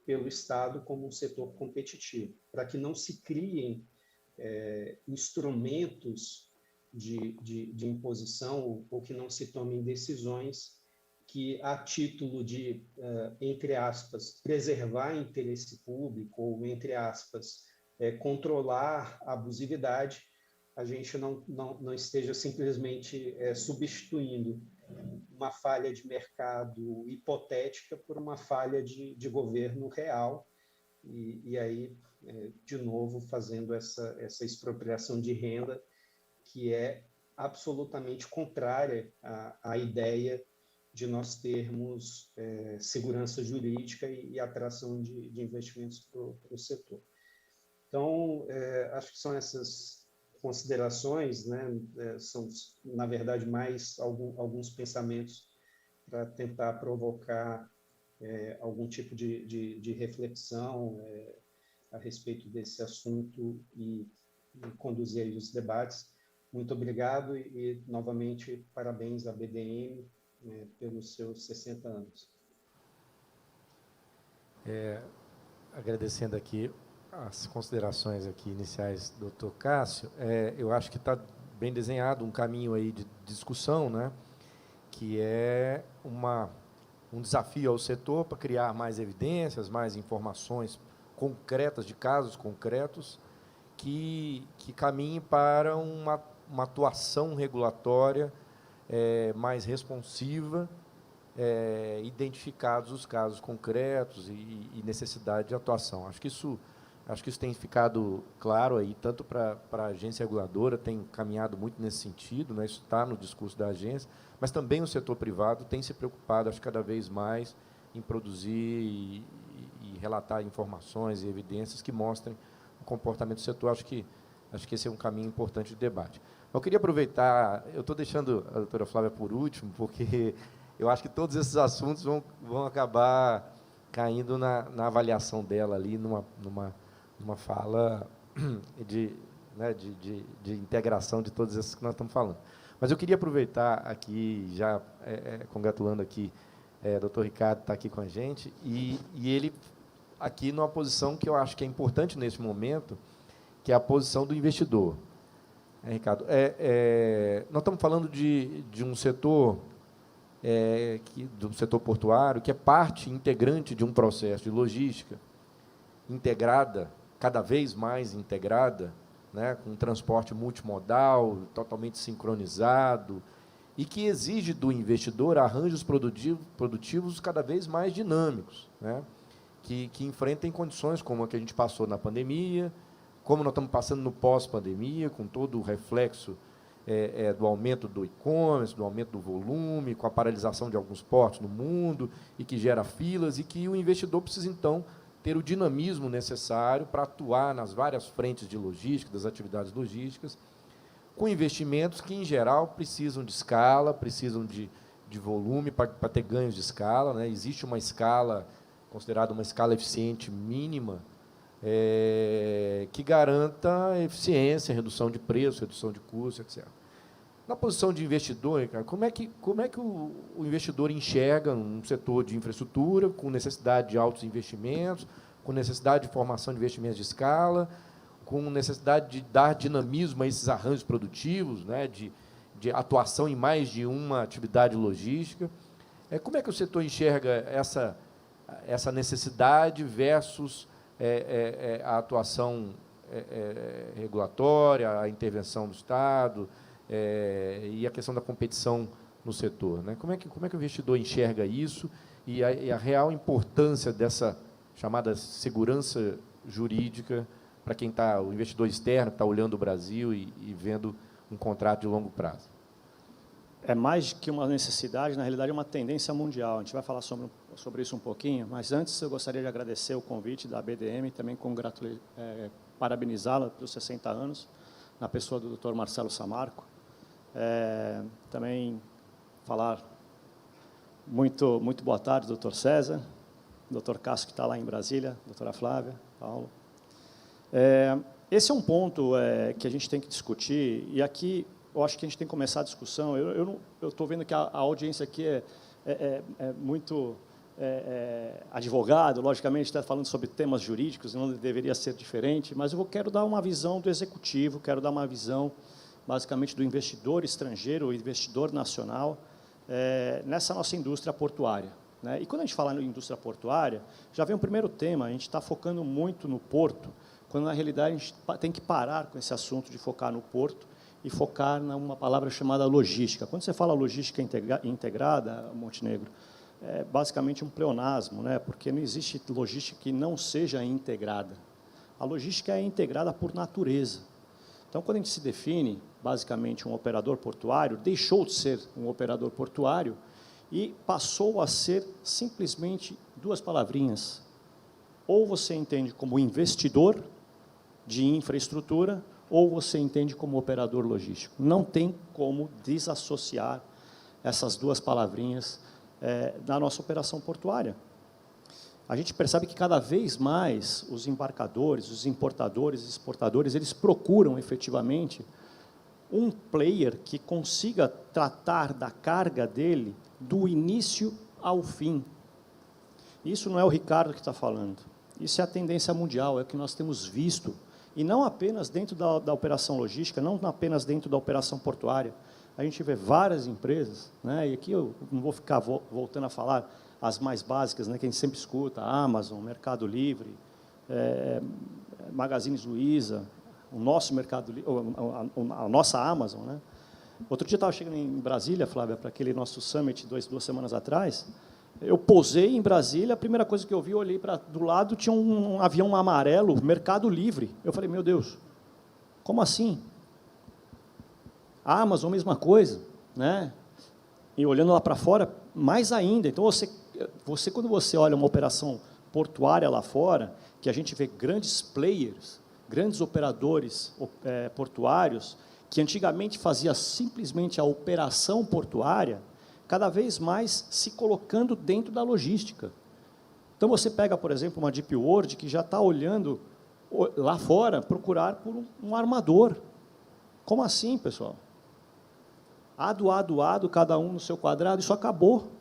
pelo Estado como um setor competitivo, para que não se criem instrumentos de imposição ou que não se tomem decisões que, a título de, entre aspas, preservar interesse público ou, entre aspas, controlar a abusividade, a gente não esteja simplesmente substituindo uma falha de mercado hipotética por uma falha de governo real, e aí, de novo, fazendo essa expropriação de renda que é absolutamente contrária à ideia de nós termos segurança jurídica e atração de investimentos para o setor. Então, acho que são essas considerações, né? São, na verdade, mais alguns pensamentos para tentar provocar algum tipo de reflexão a respeito desse assunto e conduzir aí os debates. Muito obrigado e novamente, parabéns à BDM pelos seus 60 anos. Agradecendo aqui as considerações aqui iniciais do Dr. Cássio, eu acho que está bem desenhado um caminho aí de discussão, né, que é um desafio ao setor para criar mais evidências, mais informações concretas, de casos concretos, que caminhe para uma atuação regulatória mais responsiva, identificados os casos concretos e necessidade de atuação. Acho que isso tem ficado claro aí, tanto para a agência reguladora, tem caminhado muito nesse sentido, né, isso está no discurso da agência, mas também o setor privado tem se preocupado, acho, cada vez mais em produzir e relatar informações e evidências que mostrem o comportamento do setor. Acho que esse é um caminho importante de debate. Eu queria aproveitar, eu estou deixando a doutora Flávia por último, porque eu acho que todos esses assuntos vão acabar caindo na avaliação dela ali, numa fala de integração de todos esses que nós estamos falando. Mas eu queria aproveitar aqui, já congratulando aqui, doutor Ricardo está aqui com a gente, e ele aqui numa posição que eu acho que é importante nesse momento, que é a posição do investidor. Ricardo, nós estamos falando de um setor, do setor portuário, que é parte integrante de um processo de logística integrada, cada vez mais integrada, né, com transporte multimodal, totalmente sincronizado, e que exige do investidor arranjos produtivos cada vez mais dinâmicos, né, que enfrentem condições como a que a gente passou na pandemia, como nós estamos passando no pós-pandemia, com todo o reflexo do aumento do e-commerce, do aumento do volume, com a paralisação de alguns portos no mundo, e que gera filas, e que o investidor precisa, então, ter o dinamismo necessário para atuar nas várias frentes de logística, das atividades logísticas, com investimentos que, em geral, precisam de escala, precisam de volume para ter ganhos de escala, né? Existe uma escala, considerada uma escala eficiente mínima, que garanta eficiência, redução de preço, redução de custo, etc. Na posição de investidor, cara, como é que o investidor enxerga um setor de infraestrutura com necessidade de altos investimentos, com necessidade de formação de investimentos de escala, com necessidade de dar dinamismo a esses arranjos produtivos, né, de atuação em mais de uma atividade logística? Como é que o setor enxerga essa necessidade versus a atuação regulatória, a intervenção do Estado, e a questão da competição no setor, né? Como é que o investidor enxerga isso e a real importância dessa chamada segurança jurídica para quem está, o investidor externo que está olhando o Brasil e vendo um contrato de longo prazo? é mais que uma necessidade, na realidade é uma tendência mundial. A gente vai falar sobre isso um pouquinho, mas antes eu gostaria de agradecer o convite da BDM e também parabenizá-la pelos 60 anos, na pessoa do Dr. Marcelo Samarco. Também falar muito boa tarde, doutor César, doutor Cássio, que está lá em Brasília, doutora Flávia, Paulo. Esse é um ponto que a gente tem que discutir, e aqui eu acho que a gente tem que começar a discussão. Eu estou vendo que a audiência aqui é muito advogado, logicamente, está falando sobre temas jurídicos, não deveria ser diferente, mas eu quero dar uma visão do executivo, quero dar uma visão, basicamente, do investidor estrangeiro, o investidor nacional, nessa nossa indústria portuária, né? E quando a gente fala em indústria portuária, já vem o primeiro tema, a gente está focando muito no porto, quando, na realidade, a gente tem que parar com esse assunto de focar no porto e focar numa palavra chamada logística. Quando você fala logística integrada, Montenegro, é basicamente um pleonasmo, né? Porque não existe logística que não seja integrada. A logística é integrada por natureza. Então, quando a gente se define, basicamente, um operador portuário, deixou de ser um operador portuário e passou a ser simplesmente duas palavrinhas. Ou você entende como investidor de infraestrutura, ou você entende como operador logístico. Não tem como desassociar essas duas palavrinhas da nossa operação portuária. A gente percebe que cada vez mais os embarcadores, os importadores, exportadores, eles procuram efetivamente um player que consiga tratar da carga dele do início ao fim. Isso não é o Ricardo que está falando. Isso é a tendência mundial, é o que nós temos visto. E não apenas dentro da operação logística, não apenas dentro da operação portuária. A gente vê várias empresas, né, e aqui eu não vou ficar voltando a falar as mais básicas, né, que a gente sempre escuta, a Amazon, Mercado Livre, Magazine Luiza, o nosso Mercado Livre, a nossa Amazon. Né. Outro dia eu estava chegando em Brasília, Flávia, para aquele nosso summit duas semanas atrás. Eu pousei em Brasília, a primeira coisa que eu vi, eu olhei do lado, tinha um avião amarelo, Mercado Livre. Eu falei, meu Deus, como assim? A Amazon, mesma coisa, né? E olhando lá para fora, mais ainda. Então, quando você olha uma operação portuária lá fora, que a gente vê grandes players, grandes operadores portuários, que antigamente fazia simplesmente a operação portuária, cada vez mais se colocando dentro da logística. Então, você pega, por exemplo, uma Deep World, que já está olhando lá fora, procurar por um armador. Como assim, pessoal? Ado, cada um no seu quadrado, isso acabou.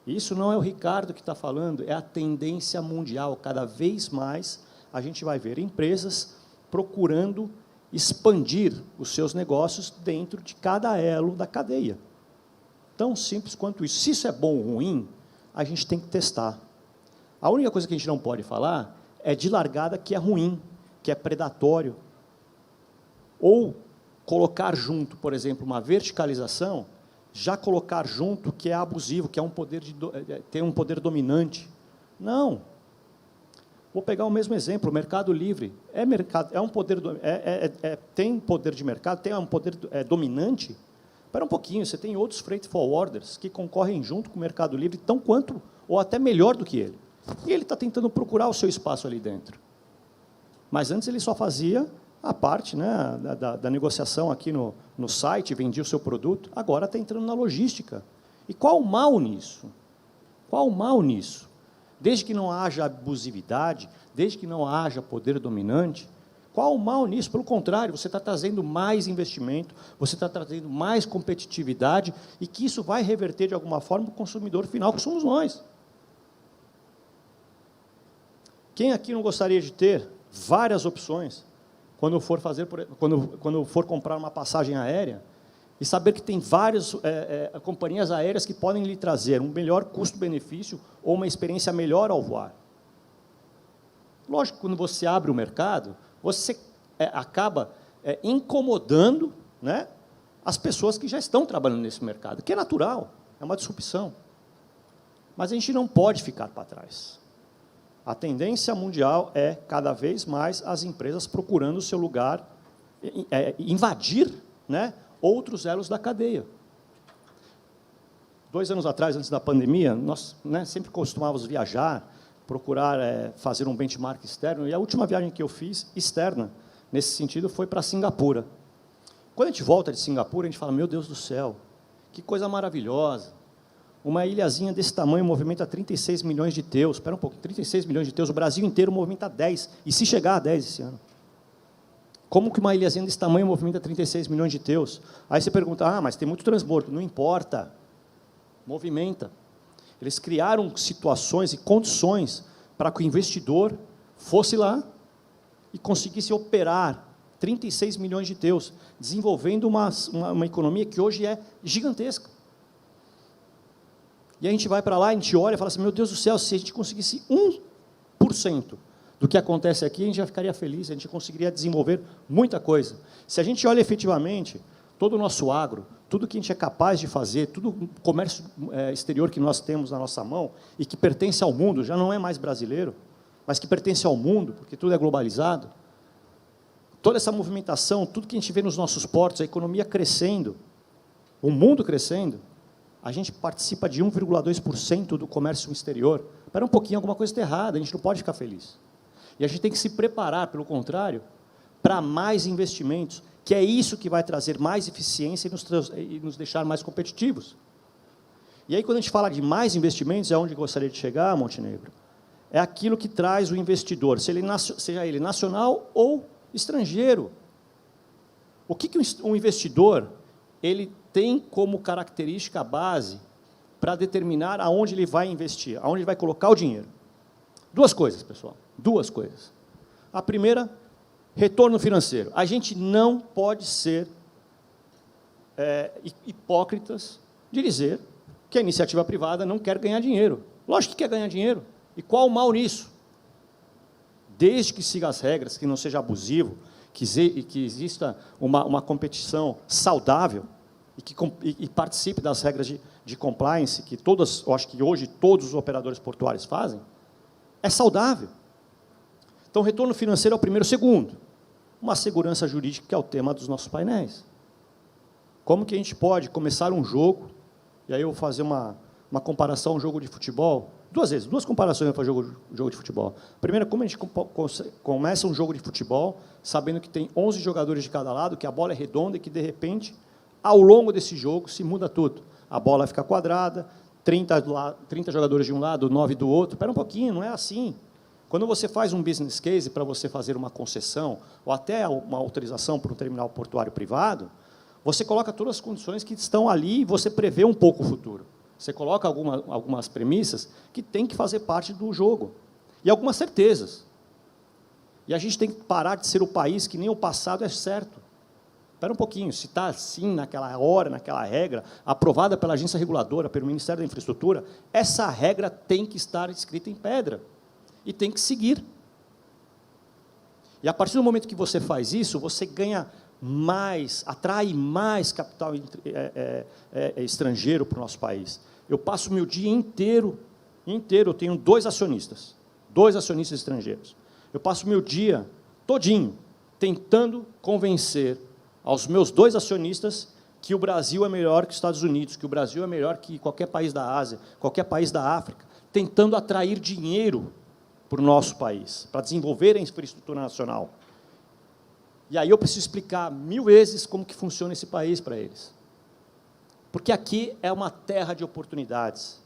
Isso não é o Ricardo que está falando, é a tendência mundial. Cada vez mais a gente vai ver empresas procurando expandir os seus negócios dentro de cada elo da cadeia. Tão simples quanto isso. Se isso é bom ou ruim, a gente tem que testar. A única coisa que a gente não pode falar é de largada que é ruim, que é predatório. Ou colocar junto, por exemplo, uma verticalização, já colocar junto que é abusivo, que é tem um poder dominante. Não. Vou pegar o mesmo exemplo, o Mercado Livre. Tem poder de mercado, tem um poder dominante. Espera um pouquinho, você tem outros freight forwarders que concorrem junto com o Mercado Livre, tão quanto, ou até melhor do que ele. E ele está tentando procurar o seu espaço ali dentro. Mas antes ele só fazia a parte, né, da negociação aqui no site, vendia o seu produto, agora está entrando na logística. E qual o mal nisso? Qual o mal nisso? Desde que não haja abusividade, desde que não haja poder dominante, qual o mal nisso? Pelo contrário, você está trazendo mais investimento, você está trazendo mais competitividade e que isso vai reverter, de alguma forma, para o consumidor final, que somos nós. Quem aqui não gostaria de ter várias opções quando for comprar uma passagem aérea e saber que tem várias companhias aéreas que podem lhe trazer um melhor custo-benefício ou uma experiência melhor ao voar? Lógico que, quando você abre o mercado, você acaba incomodando, né, as pessoas que já estão trabalhando nesse mercado, que é natural, é uma disrupção. Mas a gente não pode ficar para trás. A tendência mundial é, cada vez mais, as empresas procurando o seu lugar, invadir, né, outros elos da cadeia. 2 anos atrás, antes da pandemia, nós sempre costumávamos viajar, procurar fazer um benchmark externo, e a última viagem que eu fiz, externa, nesse sentido, foi para Singapura. Quando a gente volta de Singapura, a gente fala, meu Deus do céu, que coisa maravilhosa, uma ilhazinha desse tamanho movimenta 36 milhões de teus, espera um pouco, 36 milhões de teus, o Brasil inteiro movimenta 10, e se chegar a 10 esse ano? Como que uma ilhazinha desse tamanho movimenta 36 milhões de teus? Aí você pergunta, mas tem muito transbordo, não importa, movimenta. Eles criaram situações e condições para que o investidor fosse lá e conseguisse operar 36 milhões de teus, desenvolvendo uma economia que hoje é gigantesca. E a gente vai para lá, a gente olha e fala assim, meu Deus do céu, se a gente conseguisse 1% do que acontece aqui, a gente já ficaria feliz, a gente conseguiria desenvolver muita coisa. Se a gente olha efetivamente todo o nosso agro, tudo que a gente é capaz de fazer, todo o comércio exterior que nós temos na nossa mão e que pertence ao mundo, já não é mais brasileiro, mas que pertence ao mundo, porque tudo é globalizado, toda essa movimentação, tudo que a gente vê nos nossos portos, a economia crescendo, o mundo crescendo, a gente participa de 1,2% do comércio exterior. Espera um pouquinho, alguma coisa está errada, a gente não pode ficar feliz. E a gente tem que se preparar, pelo contrário, para mais investimentos, que é isso que vai trazer mais eficiência e nos deixar mais competitivos. E aí, quando a gente fala de mais investimentos, é onde eu gostaria de chegar, Montenegro, é aquilo que traz o investidor, seja ele nacional ou estrangeiro. O que um investidor ele tem como característica base para determinar aonde ele vai investir, aonde ele vai colocar o dinheiro? 2 coisas, pessoal, 2 coisas. A primeira, retorno financeiro. A gente não pode ser hipócritas de dizer que a iniciativa privada não quer ganhar dinheiro. Lógico que quer ganhar dinheiro. E qual o mal nisso? Desde que siga as regras, que não seja abusivo, que exista uma competição saudável e participe das regras de compliance, que eu acho que hoje todos os operadores portuários fazem, é saudável. Então, retorno financeiro é o primeiro. Segundo, uma segurança jurídica, que é o tema dos nossos painéis. Como que a gente pode começar um jogo, e aí eu vou fazer uma comparação, um jogo de futebol, 2 vezes, 2 comparações para jogo de futebol. Primeiro, como a gente começa um jogo de futebol, sabendo que tem 11 jogadores de cada lado, que a bola é redonda e que, de repente, ao longo desse jogo, se muda tudo. A bola fica quadrada, 30 jogadores de um lado, 9 do outro. Espera um pouquinho, não é assim. Quando você faz um business case para você fazer uma concessão, ou até uma autorização para um terminal portuário privado, você coloca todas as condições que estão ali e você prevê um pouco o futuro. Você coloca algumas premissas que têm que fazer parte do jogo. E algumas certezas. E a gente tem que parar de ser o país que nem o passado é certo. Espera um pouquinho, se está assim, naquela hora, naquela regra, aprovada pela agência reguladora, pelo Ministério da Infraestrutura, essa regra tem que estar escrita em pedra. E tem que seguir. E a partir do momento que você faz isso, você ganha mais, atrai mais capital estrangeiro para o nosso país. Eu passo o meu dia inteiro, eu tenho 2 acionistas estrangeiros. Eu passo o meu dia todinho tentando convencer aos meus 2 acionistas que o Brasil é melhor que os Estados Unidos, que o Brasil é melhor que qualquer país da Ásia, qualquer país da África, tentando atrair dinheiro para o nosso país, para desenvolver a infraestrutura nacional. E aí eu preciso explicar 1000 vezes como que funciona esse país para eles. Porque aqui é uma terra de oportunidades.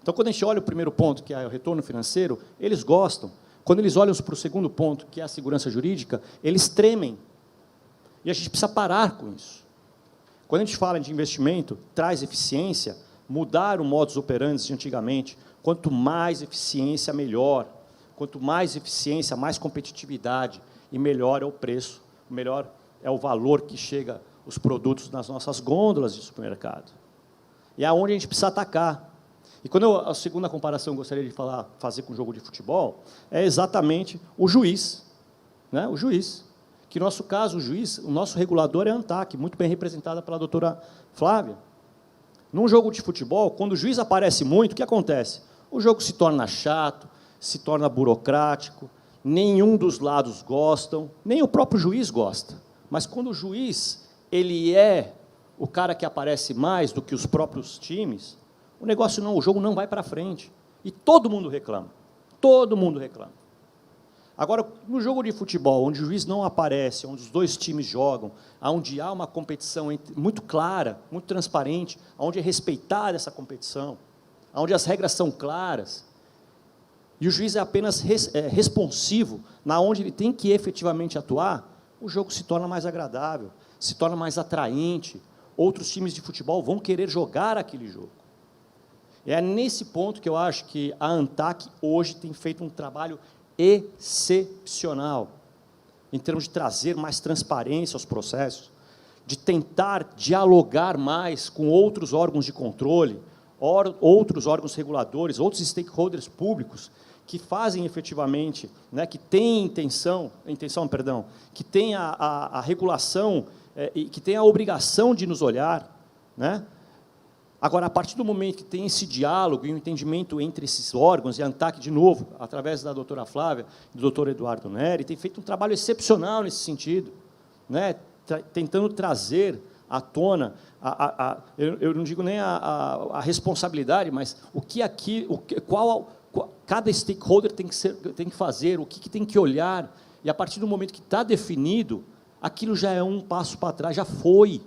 Então, quando a gente olha o primeiro ponto, que é o retorno financeiro, eles gostam. Quando eles olham para o segundo ponto, que é a segurança jurídica, eles tremem. E a gente precisa parar com isso. Quando a gente fala de investimento, traz eficiência, mudar o modus operandi de antigamente. Quanto mais eficiência, melhor. Quanto mais eficiência, mais competitividade. E melhor é o preço, melhor é o valor que chega os produtos nas nossas gôndolas de supermercado. E é onde a gente precisa atacar. E quando a segunda comparação que eu gostaria de fazer com o jogo de futebol, é exatamente o juiz. Né? O juiz. Que, no nosso caso, o nosso regulador é a ANTAC, muito bem representada pela doutora Flávia. Num jogo de futebol, quando o juiz aparece muito, o que acontece? O jogo se torna chato, se torna burocrático, nenhum dos lados gostam, nem o próprio juiz gosta. Mas quando o juiz ele é o cara que aparece mais do que os próprios times, o jogo não vai para frente. E todo mundo reclama. Todo mundo reclama. Agora, no jogo de futebol, onde o juiz não aparece, onde os dois times jogam, onde há uma competição muito clara, muito transparente, onde é respeitada essa competição, onde as regras são claras, e o juiz é apenas responsivo, na onde ele tem que efetivamente atuar, o jogo se torna mais agradável, se torna mais atraente, outros times de futebol vão querer jogar aquele jogo. É nesse ponto que eu acho que a ANTAC hoje tem feito um trabalho excepcional, em termos de trazer mais transparência aos processos, de tentar dialogar mais com outros órgãos de controle, outros órgãos reguladores, outros stakeholders públicos, que fazem efetivamente, né, que têm que têm a regulação, e que têm a obrigação de nos olhar, né? Agora, a partir do momento que tem esse diálogo e um entendimento entre esses órgãos, e a ANTAC, de novo, através da doutora Flávia e do doutor Eduardo Neri, tem feito um trabalho excepcional nesse sentido, né? Tentando trazer à tona, eu não digo nem a responsabilidade, mas cada stakeholder tem que fazer, o que tem que olhar, e a partir do momento que está definido, aquilo já é um passo para trás, já foi.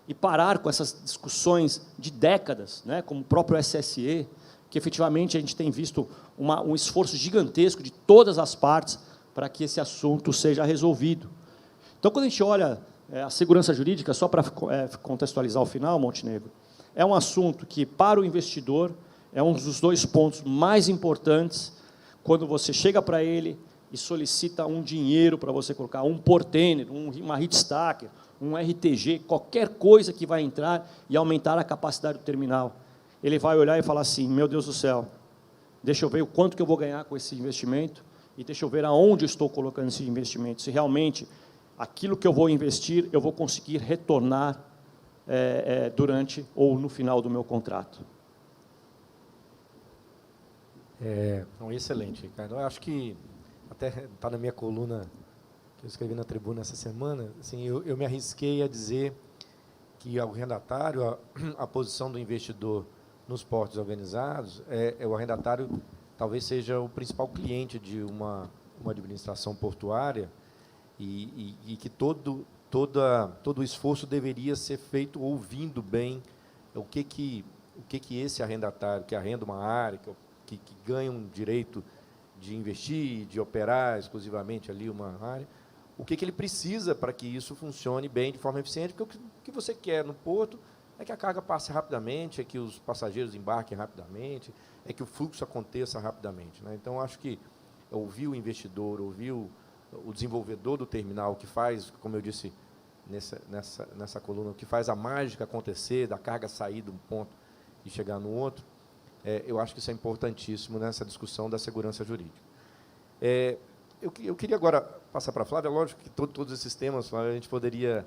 E parar com essas discussões de décadas, né, como o próprio SSE, que efetivamente a gente tem visto um esforço gigantesco de todas as partes para que esse assunto seja resolvido. Então, quando a gente olha a segurança jurídica, só para contextualizar o final, Montenegro, é um assunto que, para o investidor, é um dos dois pontos mais importantes quando você chega para ele e solicita um dinheiro para você colocar, um portainer, uma Hitstacker, um RTG, qualquer coisa que vai entrar e aumentar a capacidade do terminal. Ele vai olhar e falar assim, meu Deus do céu, deixa eu ver o quanto que eu vou ganhar com esse investimento e deixa eu ver aonde eu estou colocando esse investimento, se realmente aquilo que eu vou investir, eu vou conseguir retornar durante ou no final do meu contrato. Excelente, Ricardo. Eu acho que, até está na minha coluna, que eu escrevi na tribuna essa semana, assim, eu me arrisquei a dizer que o arrendatário, a posição do investidor nos portos organizados, o arrendatário talvez seja o principal cliente de uma administração portuária e que todo o esforço deveria ser feito ouvindo bem o que esse arrendatário, que arrenda uma área, que ganha um direito de investir, de operar exclusivamente ali uma área, o que ele precisa para que isso funcione bem, de forma eficiente, porque o que você quer no porto é que a carga passe rapidamente, é que os passageiros embarquem rapidamente, é que o fluxo aconteça rapidamente, né? Então, acho que ouvir o investidor, ouvir o desenvolvedor do terminal, que faz, como eu disse nessa coluna, que faz a mágica acontecer, da carga sair de um ponto e chegar no outro, eu acho que isso é importantíssimo nessa discussão da segurança jurídica. Eu queria agora passar para a Flávia. Lógico que todos esses temas, Flávia, a gente poderia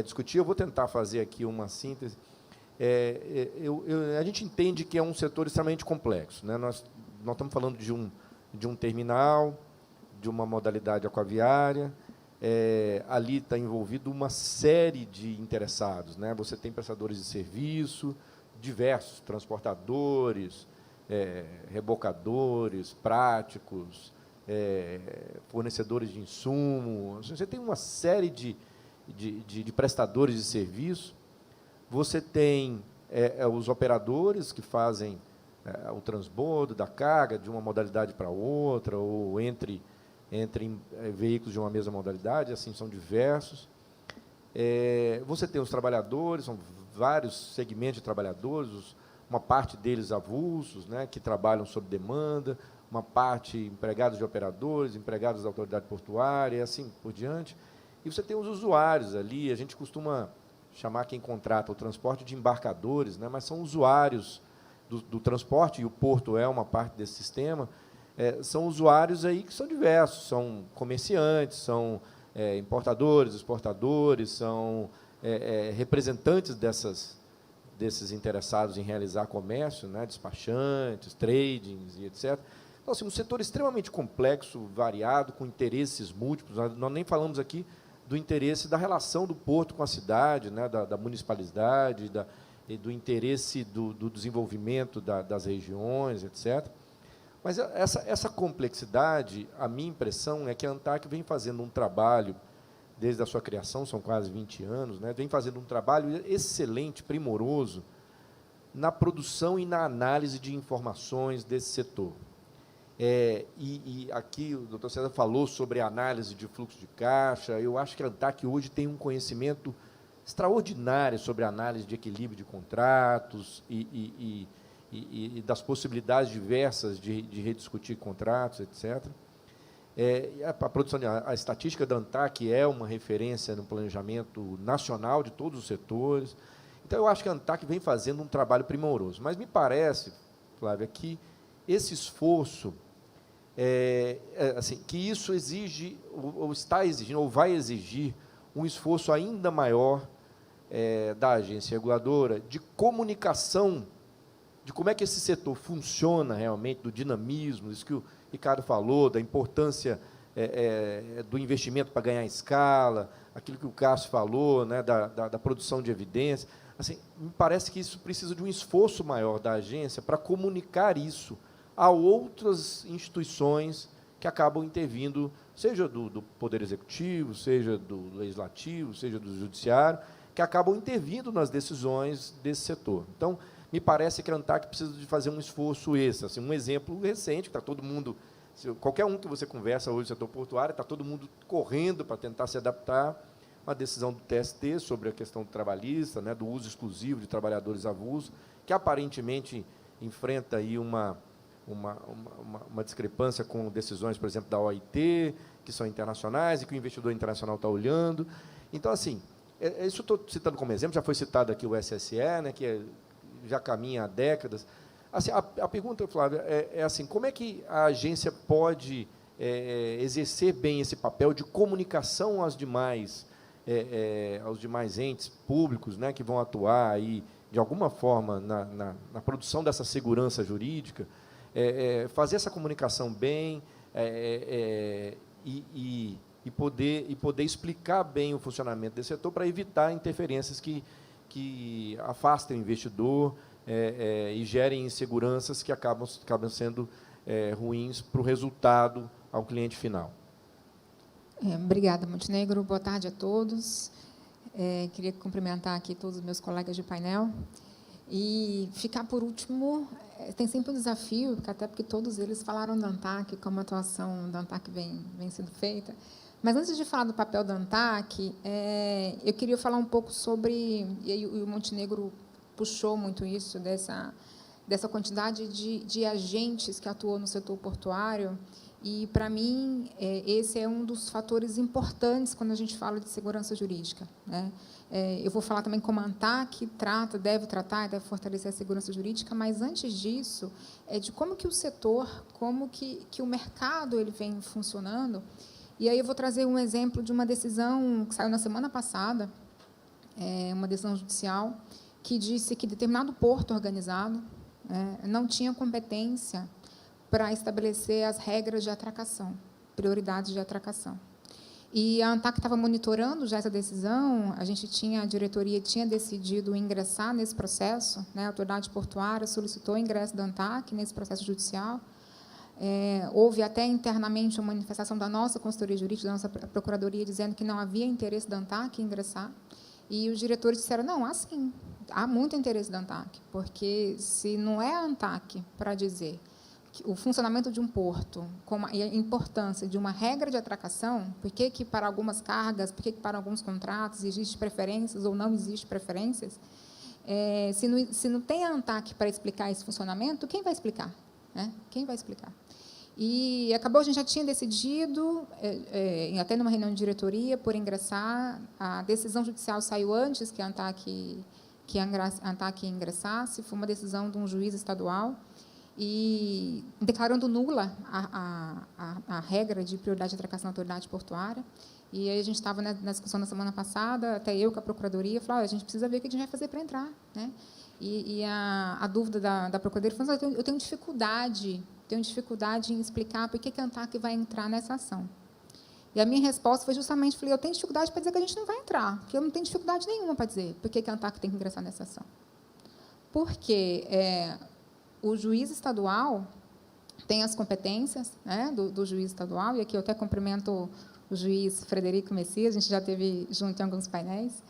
discutir. Eu vou tentar fazer aqui uma síntese. A gente entende que é um setor extremamente complexo, né? Nós estamos falando de um terminal, de uma modalidade aquaviária. Ali está envolvido uma série de interessados, né? Você tem prestadores de serviço, diversos transportadores, rebocadores, práticos, fornecedores de insumos. Você tem uma série de prestadores de serviço. Você tem os operadores que fazem o transbordo da carga de uma modalidade para outra, ou entre veículos de uma mesma modalidade, assim, são diversos. Você tem os trabalhadores, são vários segmentos de trabalhadores, uma parte deles avulsos, né, que trabalham sob demanda, uma parte empregados de operadores, empregados da autoridade portuária, e assim por diante. E você tem os usuários ali, a gente costuma chamar quem contrata o transporte de embarcadores, né, mas são usuários do transporte, e o porto é uma parte desse sistema. São usuários aí que são diversos, são comerciantes, são importadores, exportadores, são representantes desses interessados em realizar comércio, né, despachantes, tradings e etc. Então, assim, um setor extremamente complexo, variado, com interesses múltiplos. Nós nem falamos aqui do interesse da relação do porto com a cidade, né, da municipalidade, e do interesse do desenvolvimento das regiões, etc. Mas essa complexidade, a minha impressão é que a ANTAC vem fazendo um trabalho, desde a sua criação, são quase 20 anos, né, vem fazendo um trabalho excelente, primoroso, na produção e na análise de informações desse setor. E aqui o doutor César falou sobre a análise de fluxo de caixa. Eu acho que a ANTAC hoje tem um conhecimento extraordinário sobre a análise de equilíbrio de contratos e das possibilidades diversas de rediscutir contratos, etc. A produção, a estatística da ANTAC é uma referência no planejamento nacional de todos os setores. Então, eu acho que a ANTAC vem fazendo um trabalho primoroso. Mas me parece, Flávia, que esse esforço, assim, que isso exige, ou está exigindo, ou vai exigir, um esforço ainda maior da agência reguladora de comunicação de como é que esse setor funciona realmente, do dinamismo, isso que o Ricardo falou, da importância do investimento para ganhar escala, aquilo que o Cássio falou, né, da produção de evidência. Assim, me parece que isso precisa de um esforço maior da agência para comunicar isso a outras instituições que acabam intervindo, seja do Poder Executivo, seja do Legislativo, seja do Judiciário, que acabam intervindo nas decisões desse setor. Então, me parece que a ANTAC precisa de fazer um esforço esse. Assim, um exemplo recente, que está todo mundo, qualquer um que você conversa hoje no setor portuário, está todo mundo correndo para tentar se adaptar. Uma decisão do TST sobre a questão trabalhista, né, do uso exclusivo de trabalhadores avulsos, que aparentemente enfrenta aí uma discrepância com decisões, por exemplo, da OIT, que são internacionais e que o investidor internacional está olhando. Então, assim, isso estou citando como exemplo, já foi citado aqui o SSE, né, que já caminha há décadas. Assim, a pergunta, Flávia, é assim, como é que a agência pode exercer bem esse papel de comunicação aos demais entes públicos, né, que vão atuar aí, de alguma forma, na produção dessa segurança jurídica, fazer essa comunicação bem e poder explicar bem o funcionamento desse setor para evitar interferências que afastem o investidor e gerem inseguranças que acabam sendo ruins para o resultado ao cliente final. Obrigada, Montenegro. Boa tarde a todos. Queria cumprimentar aqui todos os meus colegas de painel. E ficar por último, tem sempre um desafio, até porque todos eles falaram da ANTAC, como a atuação da ANTAC vem sendo feita. Mas, antes de falar do papel da ANTAC, eu queria falar um pouco sobre, e o Montenegro puxou muito isso, dessa quantidade de agentes que atuam no setor portuário. E, para mim, esse é um dos fatores importantes quando a gente fala de segurança jurídica, né? Eu vou falar também como a ANTAC deve tratar e deve fortalecer a segurança jurídica, mas, antes disso, de como que o setor, como que o mercado ele vem funcionando. E aí eu vou trazer um exemplo de uma decisão que saiu na semana passada, uma decisão judicial, que disse que determinado porto organizado não tinha competência para estabelecer as regras de atracação, prioridades de atracação. E a ANTAC estava monitorando já essa decisão, a diretoria tinha decidido ingressar nesse processo, né, a autoridade portuária solicitou o ingresso da ANTAC nesse processo judicial. Houve até internamente uma manifestação da nossa consultoria jurídica, da nossa procuradoria, dizendo que não havia interesse da ANTAC em ingressar, e os diretores disseram, não, há sim, há muito interesse da ANTAC, porque se não é a ANTAC para dizer o funcionamento de um porto, e a importância de uma regra de atracação, por que para algumas cargas, por que para alguns contratos existem preferências ou não existem preferências, se não tem a ANTAC para explicar esse funcionamento, quem vai explicar? Né? Quem vai explicar? E acabou, a gente já tinha decidido, até numa reunião de diretoria, por ingressar, a decisão judicial saiu antes que a ANTAC ingressasse, foi uma decisão de um juiz estadual, e declarando nula a regra de prioridade de atracação da autoridade portuária. E aí a gente estava na discussão na semana passada, até eu com a procuradoria, falei, a gente precisa ver o que a gente vai fazer para entrar, né? E a dúvida da procuradoria foi, eu tenho dificuldade em explicar por que a ANTAC vai entrar nessa ação. E a minha resposta foi justamente, falei, eu tenho dificuldade para dizer que a gente não vai entrar, porque eu não tenho dificuldade nenhuma para dizer por que a ANTAC tem que ingressar nessa ação. Porque o juiz estadual tem as competências, né, do juiz estadual, e aqui eu até cumprimento o juiz Frederico Messias, a gente já esteve junto em alguns painéis,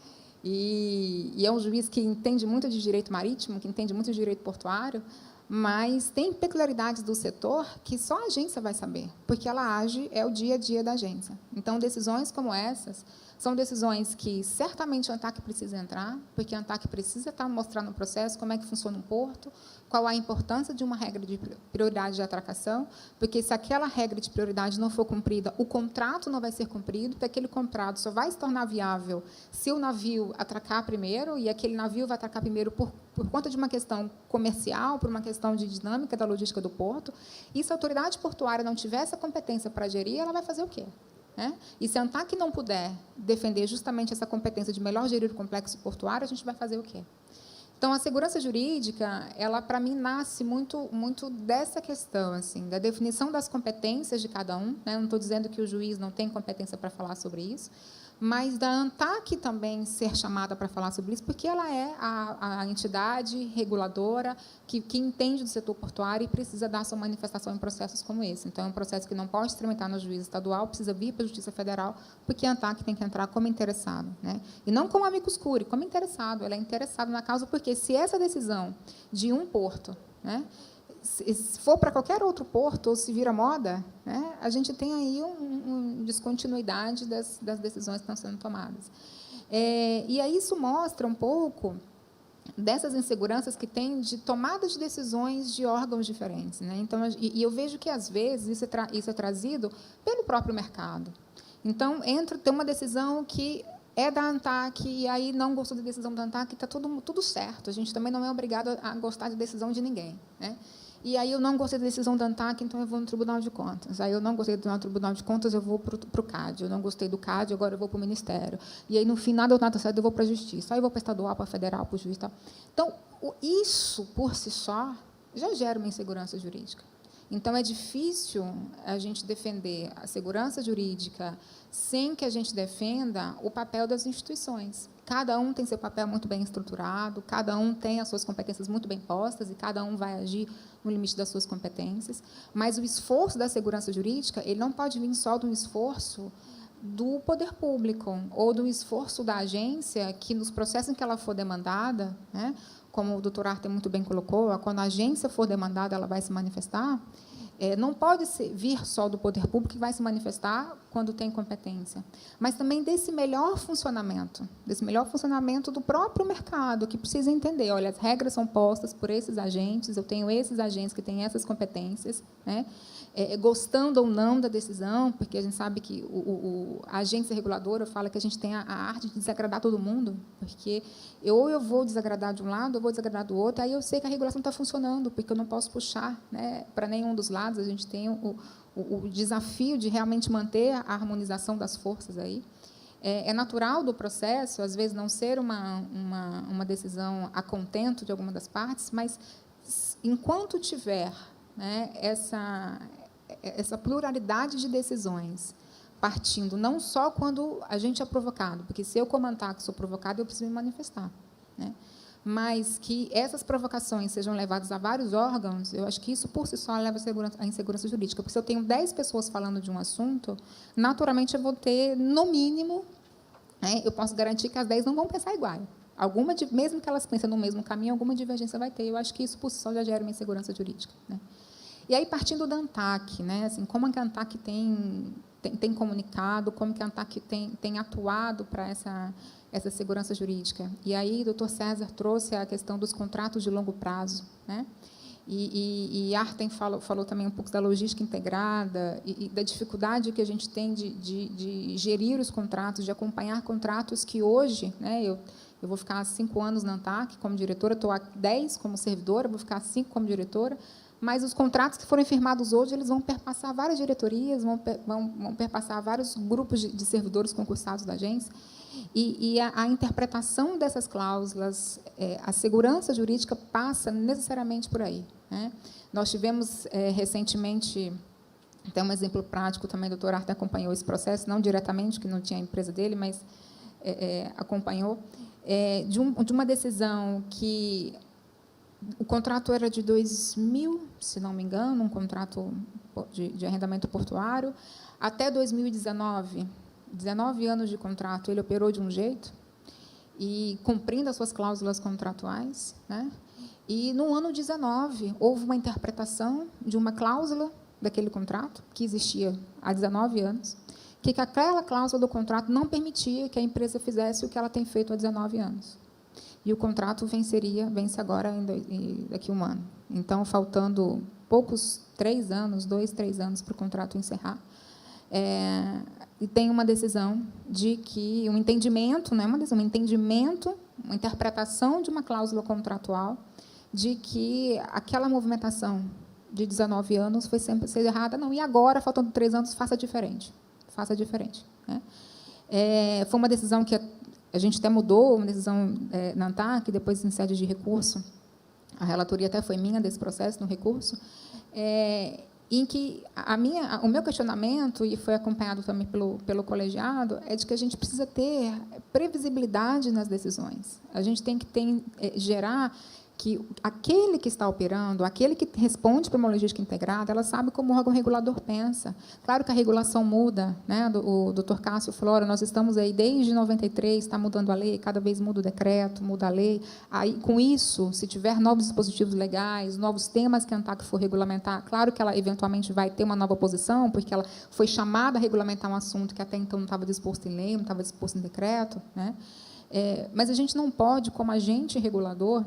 e é um juiz que entende muito de direito marítimo, que entende muito de direito portuário, mas tem peculiaridades do setor que só a agência vai saber, porque ela age, é o dia a dia da agência. Então, decisões como essas são decisões que certamente a ANTAC precisa entrar, porque a ANTAC precisa estar mostrando no processo como é que funciona um porto, qual a importância de uma regra de prioridade de atracação, porque se aquela regra de prioridade não for cumprida, o contrato não vai ser cumprido, porque aquele contrato só vai se tornar viável se o navio atracar primeiro, e aquele navio vai atracar primeiro por conta de uma questão comercial, por uma questão de dinâmica da logística do porto, e se a autoridade portuária não tiver essa competência para gerir, ela vai fazer o quê? E se a ANTAC não puder defender justamente essa competência de melhor gerir o complexo portuário, a gente vai fazer o quê? Então, a segurança jurídica, ela, para mim, nasce muito dessa questão, assim, da definição das competências de cada um. Né? Não estou dizendo que o juiz não tem competência para falar sobre isso, mas da ANTAC também ser chamada para falar sobre isso, porque ela é a entidade reguladora que entende do setor portuário e precisa dar sua manifestação em processos como esse. Então, é um processo que não pode se tramitar no juiz estadual, precisa vir para a Justiça Federal, porque a ANTAC tem que entrar como interessado. Né? E não como amicus curiae, como interessado. Ela é interessada na causa, porque se essa decisão de um porto, né, se for para qualquer outro porto, ou se vira moda, né, a gente tem aí uma descontinuidade das decisões que estão sendo tomadas. E aí isso mostra um pouco dessas inseguranças que tem de tomada de decisões de órgãos diferentes. Né? Então, eu vejo que, às vezes, isso é trazido pelo próprio mercado. Então, tem uma decisão que é da ANTAC, e aí não gostou da decisão da ANTAC, está tudo certo. A gente também não é obrigado a gostar de decisão de ninguém. Né? E aí eu não gostei da decisão da ANTAC, então eu vou no Tribunal de Contas. Aí eu não gostei do Tribunal de Contas, eu vou para o CAD. Eu não gostei do CAD, agora eu vou para o Ministério. E aí, no fim, nada certo, eu vou para a Justiça. Aí eu vou para o estadual, para a federal, para o juiz. Tal. Então, isso, por si só, já gera uma insegurança jurídica. Então, é difícil a gente defender a segurança jurídica sem que a gente defenda o papel das instituições. Cada um tem seu papel muito bem estruturado, cada um tem as suas competências muito bem postas e cada um vai agir no limite das suas competências. Mas o esforço da segurança jurídica, ele não pode vir só de um esforço do poder público ou do esforço da agência que, nos processos em que ela for demandada, né, como o doutor Arthur muito bem colocou, quando a agência for demandada, ela vai se manifestar. Não pode vir só do poder público que vai se manifestar quando tem competência, mas também desse melhor funcionamento do próprio mercado, que precisa entender, olha, as regras são postas por esses agentes, eu tenho esses agentes que têm essas competências, né? Gostando ou não da decisão, porque a gente sabe que a agência reguladora fala que a gente tem a arte de desagradar todo mundo, porque ou eu vou desagradar de um lado, ou vou desagradar do outro, aí eu sei que a regulação está funcionando, porque eu não posso puxar, né, para nenhum dos lados, a gente tem o desafio de realmente manter a harmonização das forças aí. É natural do processo, às vezes, não ser uma decisão a contento de alguma das partes, mas, enquanto tiver, né, essa pluralidade de decisões, partindo não só quando a gente é provocado, porque se eu, como ANTAC, sou provocado, eu preciso me manifestar, né? Mas que essas provocações sejam levadas a vários órgãos, eu acho que isso, por si só, leva à insegurança jurídica. Porque se eu tenho 10 pessoas falando de um assunto, naturalmente eu vou ter, no mínimo, né, eu posso garantir que as 10 não vão pensar igual. Mesmo que elas pensem no mesmo caminho, alguma divergência vai ter. Eu acho que isso, por si só, já gera uma insegurança jurídica. Né? E aí, partindo da ANTAC, né, assim, como que a ANTAC tem comunicado, como que a ANTAC tem atuado para essa segurança jurídica. E aí, o doutor César trouxe a questão dos contratos de longo prazo. Né? E Arten falou também um pouco da logística integrada e da dificuldade que a gente tem de gerir os contratos, de acompanhar contratos que hoje, né, eu vou ficar 5 anos na ANTAC como diretora, estou há 10 como servidora, vou ficar 5 como diretora, mas os contratos que forem firmados hoje, eles vão perpassar várias diretorias, vão perpassar vários grupos de servidores concursados da agência, e a interpretação dessas cláusulas, a segurança jurídica passa necessariamente por aí. Né? Nós tivemos, recentemente, Tem um exemplo prático também, o doutor Arthur acompanhou esse processo, não diretamente, que não tinha a empresa dele, mas acompanhou, de uma decisão que o contrato era de 2000, se não me engano, um contrato de arrendamento portuário, até 2019, 19 anos de contrato, ele operou de um jeito, e cumprindo as suas cláusulas contratuais, né? E, no ano 19, houve uma interpretação de uma cláusula daquele contrato, que existia há 19 anos, que aquela cláusula do contrato não permitia que a empresa fizesse o que ela tem feito há 19 anos. E o contrato vence agora, daqui a um ano. Então, faltando poucos 3 anos, 2, 3 anos para o contrato encerrar, e tem uma decisão de que, um entendimento, não é uma decisão, um entendimento, uma interpretação de uma cláusula contratual, de que aquela movimentação de 19 anos foi sempre ser errada, não, e agora, faltando 3 anos, faça diferente. Faça diferente. Né? Foi uma decisão que a gente até mudou, uma decisão na ANTAC, depois em sede de recurso, a relatoria até foi minha desse processo, no recurso, em que o meu questionamento, e foi acompanhado também pelo colegiado, é de que a gente precisa ter previsibilidade nas decisões. A gente tem que gerar que aquele que está operando, aquele que responde para uma logística integrada, ela sabe como o órgão regulador pensa. Claro que a regulação muda, né? O doutor Cássio Flora, nós estamos aí desde 93, está mudando a lei, cada vez muda o decreto, muda a lei. Aí, com isso, se tiver novos dispositivos legais, novos temas que a ANTAC for regulamentar, claro que ela eventualmente vai ter uma nova posição, porque ela foi chamada a regulamentar um assunto que até então não estava disposto em lei, não estava disposto em decreto, né? Mas a gente não pode, como agente regulador,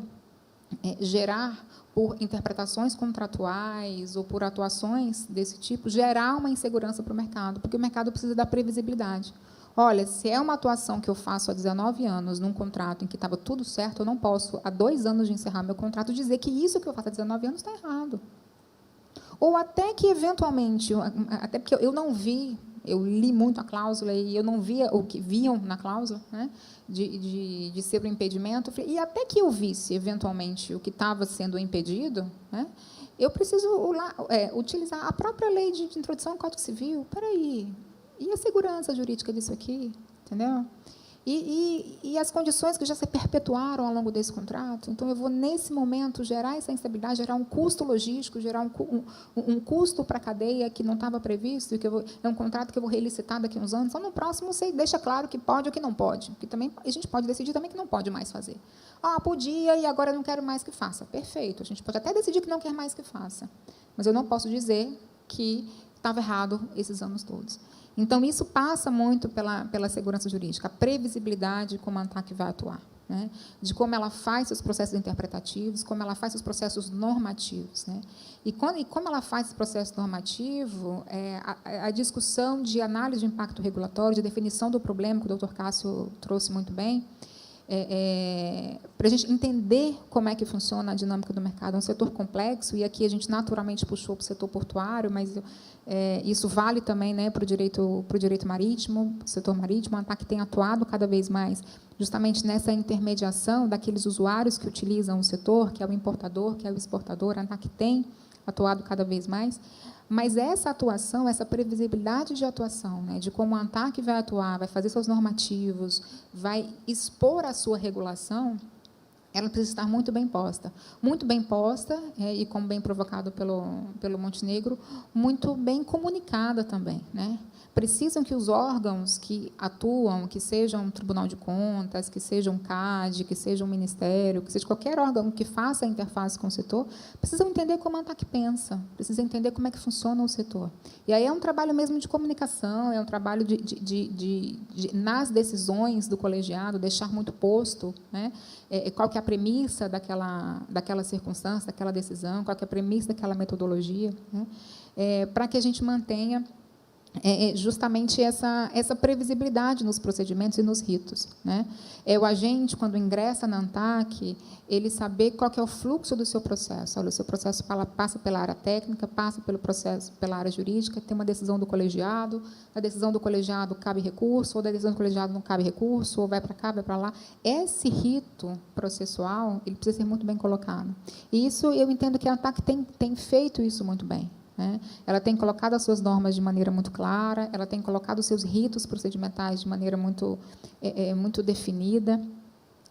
gerar, por interpretações contratuais ou por atuações desse tipo, gerar uma insegurança para o mercado, porque o mercado precisa da previsibilidade. Olha, se é uma atuação que eu faço há 19 anos, num contrato em que estava tudo certo, eu não posso, há 2 anos de encerrar meu contrato, dizer que isso que eu faço há 19 anos está errado. Ou até que, eventualmente, até porque eu não vi, eu li muito a cláusula e eu não via o que viam na cláusula, né, de ser o impedimento, e até que eu visse, eventualmente, o que estava sendo impedido, né, eu preciso utilizar a própria lei de introdução ao Código Civil. Espera aí, e a segurança jurídica disso aqui? Entendeu? E as condições que já se perpetuaram ao longo desse contrato. Então, eu vou, nesse momento, gerar essa instabilidade, gerar um custo logístico, gerar um custo para a cadeia que não estava previsto, que é um contrato que eu vou relicitar daqui a uns anos. Então, no próximo, você deixa claro que pode ou que não pode. Porque também a gente pode decidir também que não pode mais fazer. Podia e agora eu não quero mais que faça. Perfeito. A gente pode até decidir que não quer mais que faça. Mas eu não posso dizer que estava errado esses anos todos. Então, isso passa muito pela segurança jurídica, a previsibilidade de como a ANTAC vai atuar, né? De como ela faz seus processos interpretativos, como ela faz seus processos normativos, né? E como ela faz esse processo normativo, a discussão de análise de impacto regulatório, de definição do problema, que o doutor Cássio trouxe muito bem, para a gente entender como é que funciona a dinâmica do mercado. É um setor complexo, e aqui a gente naturalmente puxou para o setor portuário, mas isso vale também, né, para o direito marítimo, para o setor marítimo. A ANTAC tem atuado cada vez mais justamente nessa intermediação daqueles usuários que utilizam o setor, que é o importador, que é o exportador. A ANTAC tem atuado cada vez mais. Mas essa atuação, essa previsibilidade de atuação, né, de como a ANTAC vai atuar, vai fazer seus normativos, vai expor a sua regulação, ela precisa estar muito bem posta. Muito bem posta, e como bem provocado pelo Montenegro, muito bem comunicada também, né? Precisam que os órgãos que atuam, que sejam um Tribunal de Contas, que seja um CAD, que seja um Ministério, que seja qualquer órgão que faça a interface com o setor, precisam entender como a ANTAC pensa, precisam entender como é que funciona o setor. E aí é um trabalho mesmo de comunicação, é um trabalho nas decisões do colegiado, deixar muito posto, né, qual que é a premissa daquela circunstância, daquela decisão, qual que é a premissa daquela metodologia, né, para que a gente mantenha justamente essa previsibilidade nos procedimentos e nos ritos, né? O agente, quando ingressa na ANTAC, ele saber qual que é o fluxo do seu processo. Olha, o seu processo passa pela área técnica, passa pela área jurídica, tem uma decisão do colegiado, a decisão do colegiado cabe recurso, ou da decisão do colegiado não cabe recurso, ou vai para cá, vai para lá. Esse rito processual, ele precisa ser muito bem colocado. E isso, eu entendo que a ANTAC tem feito isso muito bem. né? Ela tem colocado as suas normas de maneira muito clara, ela tem colocado os seus ritos procedimentais de maneira muito, muito definida.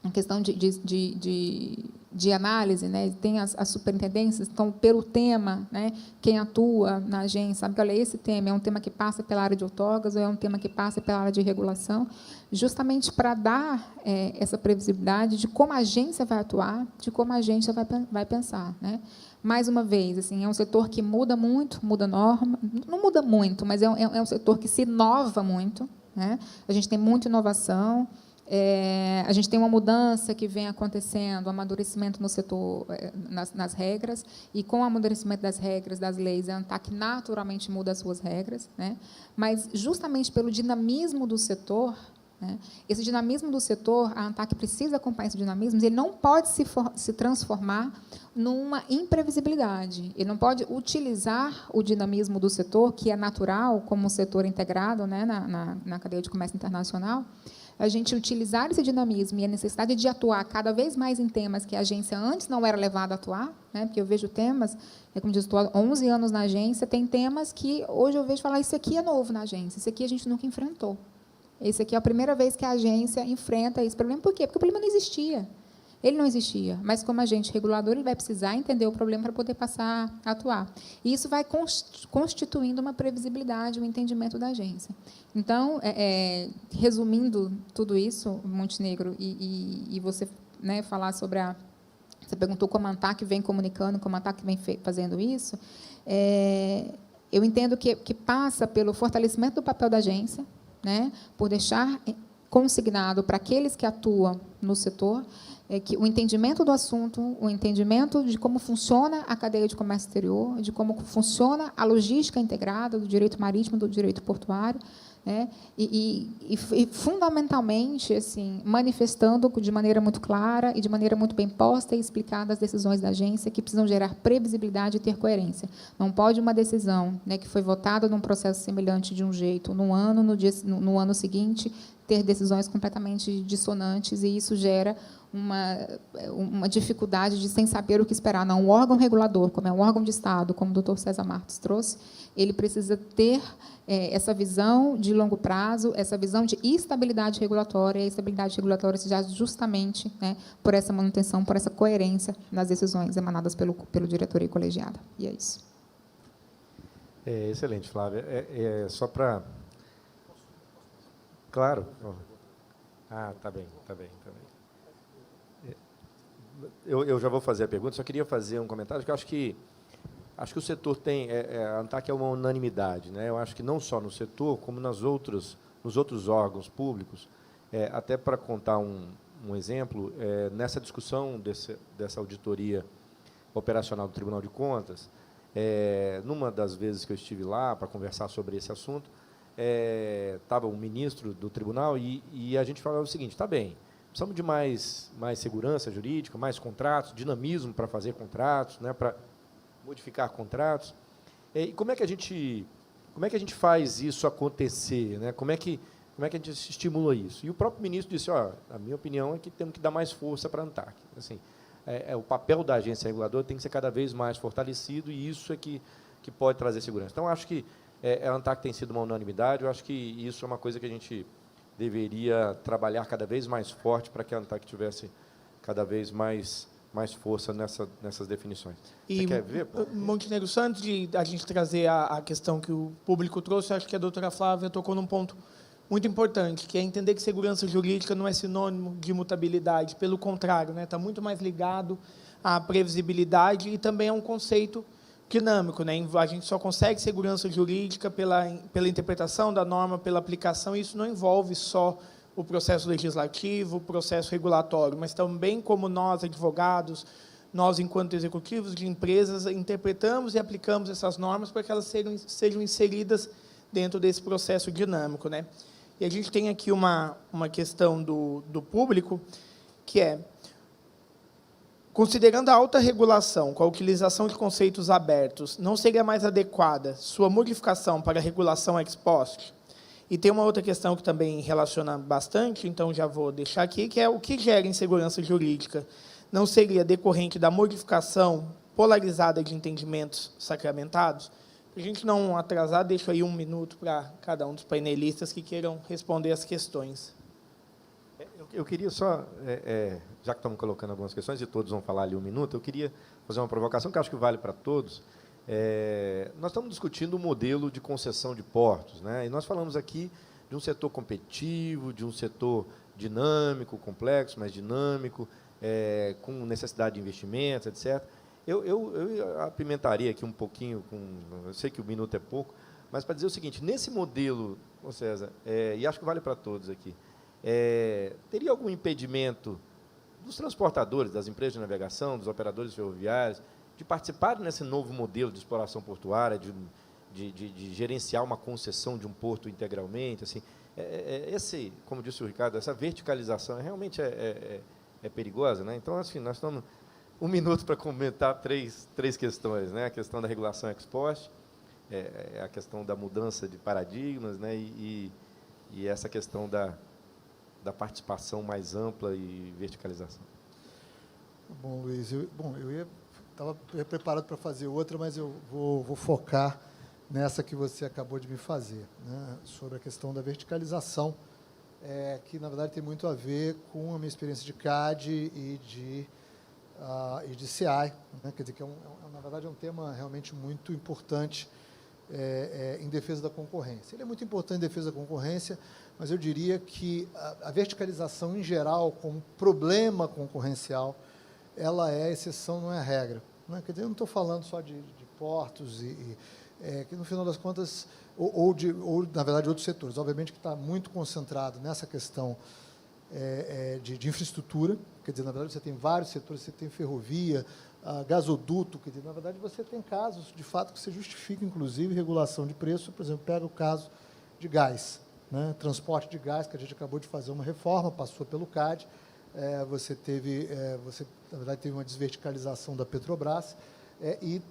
A questão de análise, né? Tem as superintendências, então, pelo tema, né? Quem atua na agência sabe que, olha, esse tema é um tema que passa pela área de outorgas ou é um tema que passa pela área de regulação, justamente para dar essa previsibilidade de como a agência vai atuar, de como a agência vai pensar, né? Mais uma vez, assim, é um setor que muda muito, muda norma, não muda muito, mas é um setor que se inova muito, né? A gente tem muita inovação. A gente tem uma mudança que vem acontecendo, um amadurecimento no setor, nas regras, e com o amadurecimento das regras, das leis, a ANTAC naturalmente muda as suas regras, né? Mas, justamente pelo dinamismo do setor, né, esse dinamismo do setor, a ANTAC precisa acompanhar esse dinamismo, ele não pode se transformar numa imprevisibilidade, ele não pode utilizar o dinamismo do setor, que é natural, como um setor integrado, né, na cadeia de comércio internacional, a gente utilizar esse dinamismo e a necessidade de atuar cada vez mais em temas que a agência antes não era levada a atuar, né? Porque eu vejo temas, como diz, estou há 11 anos na agência, tem temas que hoje eu vejo falar, isso aqui é novo na agência, isso aqui a gente nunca enfrentou. Esse aqui é a primeira vez que a agência enfrenta esse problema. Por quê? Porque o problema não existia. Ele não existia, mas como agente regulador, ele vai precisar entender o problema para poder passar a atuar. E isso vai constituindo uma previsibilidade, um entendimento da agência. Então, resumindo tudo isso, Montenegro, e você, né, falar sobre você perguntou como a ANTAC vem comunicando, como a ANTAC vem fazendo isso, eu entendo que passa pelo fortalecimento do papel da agência, né, por deixar consignado para aqueles que atuam no setor, que o entendimento do assunto, o entendimento de como funciona a cadeia de comércio exterior, de como funciona a logística integrada do direito marítimo, do direito portuário, né? E fundamentalmente, assim, manifestando de maneira muito clara e de maneira muito bem posta e explicada as decisões da agência, que precisam gerar previsibilidade e ter coerência. Não pode uma decisão, né, que foi votada num processo semelhante de um jeito no ano seguinte, ter decisões completamente dissonantes, e isso gera uma dificuldade de sem saber o que esperar. Não, um órgão regulador, como é um órgão de Estado, como o doutor César Martos trouxe, ele precisa ter essa visão de longo prazo, essa visão de estabilidade regulatória, e a estabilidade regulatória se dá justamente, né, por essa manutenção, por essa coerência nas decisões emanadas pelo diretoria colegiada. E é isso. Excelente, Flávia. Só para... Claro. Tá bem. Eu já vou fazer a pergunta, só queria fazer um comentário, que eu acho que o setor tem... a ANTAC é uma unanimidade, né? Eu acho que não só no setor, como nos outros órgãos públicos. Até para contar um exemplo, nessa discussão dessa auditoria operacional do Tribunal de Contas, numa das vezes que eu estive lá para conversar sobre esse assunto, estava um ministro do tribunal e a gente falava o seguinte: está bem, precisamos de mais segurança jurídica, mais contratos, dinamismo para fazer contratos, né, para modificar contratos. E como é que a gente faz isso acontecer, né? Como é que a gente estimula isso? E o próprio ministro disse: a minha opinião é que temos que dar mais força para a ANTAC. Assim, o papel da agência reguladora tem que ser cada vez mais fortalecido, e isso é que pode trazer segurança. Então, acho que a ANTAC tem sido uma unanimidade. Eu acho que isso é uma coisa que a gente deveria trabalhar cada vez mais forte para que a ANTAC tivesse cada vez mais força nessas definições. Você quer ver, Paulo? Montenegro, só antes de a gente trazer a questão que o público trouxe, acho que a doutora Flávia tocou num ponto muito importante, que é entender que segurança jurídica não é sinônimo de imutabilidade, pelo contrário, né, está muito mais ligado à previsibilidade, e também é um conceito dinâmico, né? A gente só consegue segurança jurídica pela interpretação da norma, pela aplicação, e isso não envolve só o processo legislativo, o processo regulatório, mas também como nós, advogados, nós, enquanto executivos de empresas, interpretamos e aplicamos essas normas para que elas sejam inseridas dentro desse processo dinâmico, né? E a gente tem aqui uma questão do público, que é: considerando a alta regulação com a utilização de conceitos abertos, não seria mais adequada sua modificação para a regulação ex post? E tem uma outra questão que também relaciona bastante, então já vou deixar aqui, que é: o que gera insegurança jurídica não seria decorrente da modificação polarizada de entendimentos sacramentados? a gente não atrasar, deixo aí 1 minuto para cada um dos painelistas que queiram responder as questões. Eu queria só, já que estamos colocando algumas questões e todos vão falar ali 1 minuto, eu queria fazer uma provocação que acho que vale para todos. Nós estamos discutindo o modelo de concessão de portos, né? E nós falamos aqui de um setor competitivo, de um setor dinâmico, complexo, mas dinâmico, com necessidade de investimentos, etc. Eu apimentaria aqui um pouquinho, eu sei que o minuto é pouco, mas para dizer o seguinte, nesse modelo, ô César, e acho que vale para todos aqui, teria algum impedimento dos transportadores, das empresas de navegação, dos operadores ferroviários, de participarem nesse novo modelo de exploração portuária, de gerenciar uma concessão de um porto integralmente? Assim, como disse o Ricardo, essa verticalização realmente é perigosa, né? Então, assim, nós estamos 1 minuto para comentar três questões, né? A questão da regulação ex post, a questão da mudança de paradigmas, né? E essa questão da participação mais ampla e verticalização. Bom, Luiz, eu estava preparado para fazer outra, mas eu vou focar nessa que você acabou de me fazer, né, sobre a questão da verticalização, que, na verdade, tem muito a ver com a minha experiência de CAD e de CI, né, quer dizer, que na verdade, é um tema realmente muito importante em defesa da concorrência. Ele é muito importante em defesa da concorrência, mas eu diria que a verticalização, em geral, como problema concorrencial, ela é a exceção, não é a regra. Né? Quer dizer, eu não estou falando só de portos, que, no final das contas, ou, na verdade, outros setores. Obviamente que está muito concentrado nessa questão de infraestrutura, quer dizer, na verdade, você tem vários setores, você tem ferrovia, gasoduto, quer dizer, na verdade, você tem casos, de fato, que você justifica, inclusive, regulação de preço. Por exemplo, pega o caso de gás, né? Transporte de gás, que a gente acabou de fazer uma reforma, passou pelo CAD, você, na verdade, teve uma desverticalização da Petrobras, e,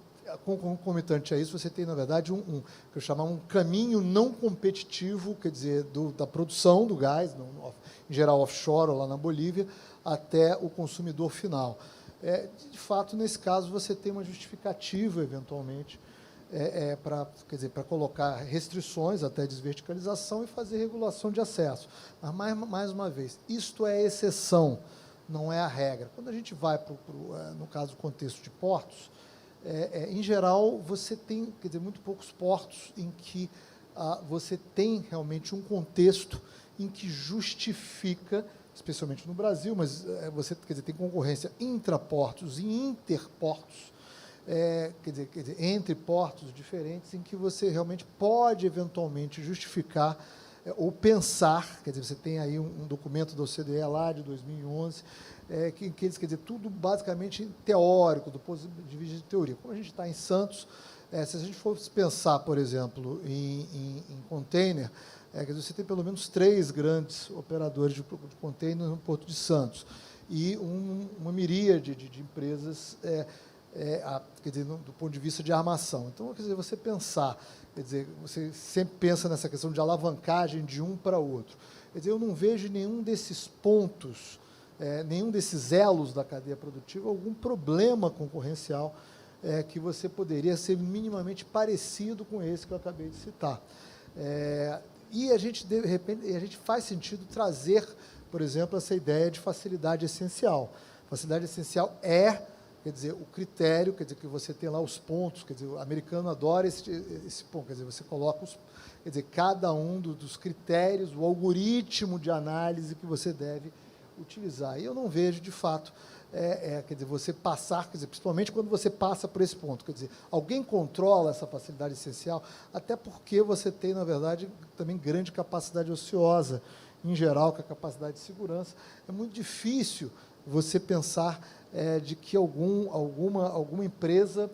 concomitante a isso, você tem, na verdade, que eu chamar um caminho não competitivo, quer dizer, da produção do gás, em geral offshore ou lá na Bolívia, até o consumidor final. De fato, nesse caso, você tem uma justificativa, eventualmente, para colocar restrições até desverticalização e fazer regulação de acesso. Mas, mais uma vez, isto é exceção, não é a regra. Quando a gente vai, no caso, o contexto de portos, em geral, você tem, quer dizer, muito poucos portos em que você tem realmente um contexto em que justifica, especialmente no Brasil, mas você, quer dizer, tem concorrência intraportos e interportos, quer dizer, entre portos diferentes, em que você realmente pode, eventualmente, justificar ou pensar, quer dizer, você tem aí um documento da OCDE lá, de 2011, que eles, quer dizer, tudo basicamente teórico, do ponto de vista de teoria. Como a gente está em Santos, se a gente fosse pensar, por exemplo, em container, quer dizer, você tem pelo menos 3 grandes operadores de container no Porto de Santos e uma miríade de empresas, quer dizer, do ponto de vista de armação. Então, quer dizer, você pensar, quer dizer, você sempre pensa nessa questão de alavancagem de um para outro. Quer dizer, eu não vejo nenhum desses pontos, nenhum desses elos da cadeia produtiva, algum problema concorrencial que você poderia ser minimamente parecido com esse que eu acabei de citar. E a gente, de repente, faz sentido trazer, por exemplo, essa ideia de facilidade essencial. Facilidade essencial quer dizer, o critério, quer dizer, que você tem lá os pontos, quer dizer, o americano adora esse ponto, quer dizer, você coloca quer dizer, cada um dos critérios, o algoritmo de análise que você deve utilizar. E eu não vejo, de fato, quer dizer, você passar, quer dizer, principalmente quando você passa por esse ponto, quer dizer, alguém controla essa facilidade essencial, até porque você tem, na verdade, também grande capacidade ociosa, em geral, com a capacidade de segurança. É muito difícil você pensar de que alguma empresa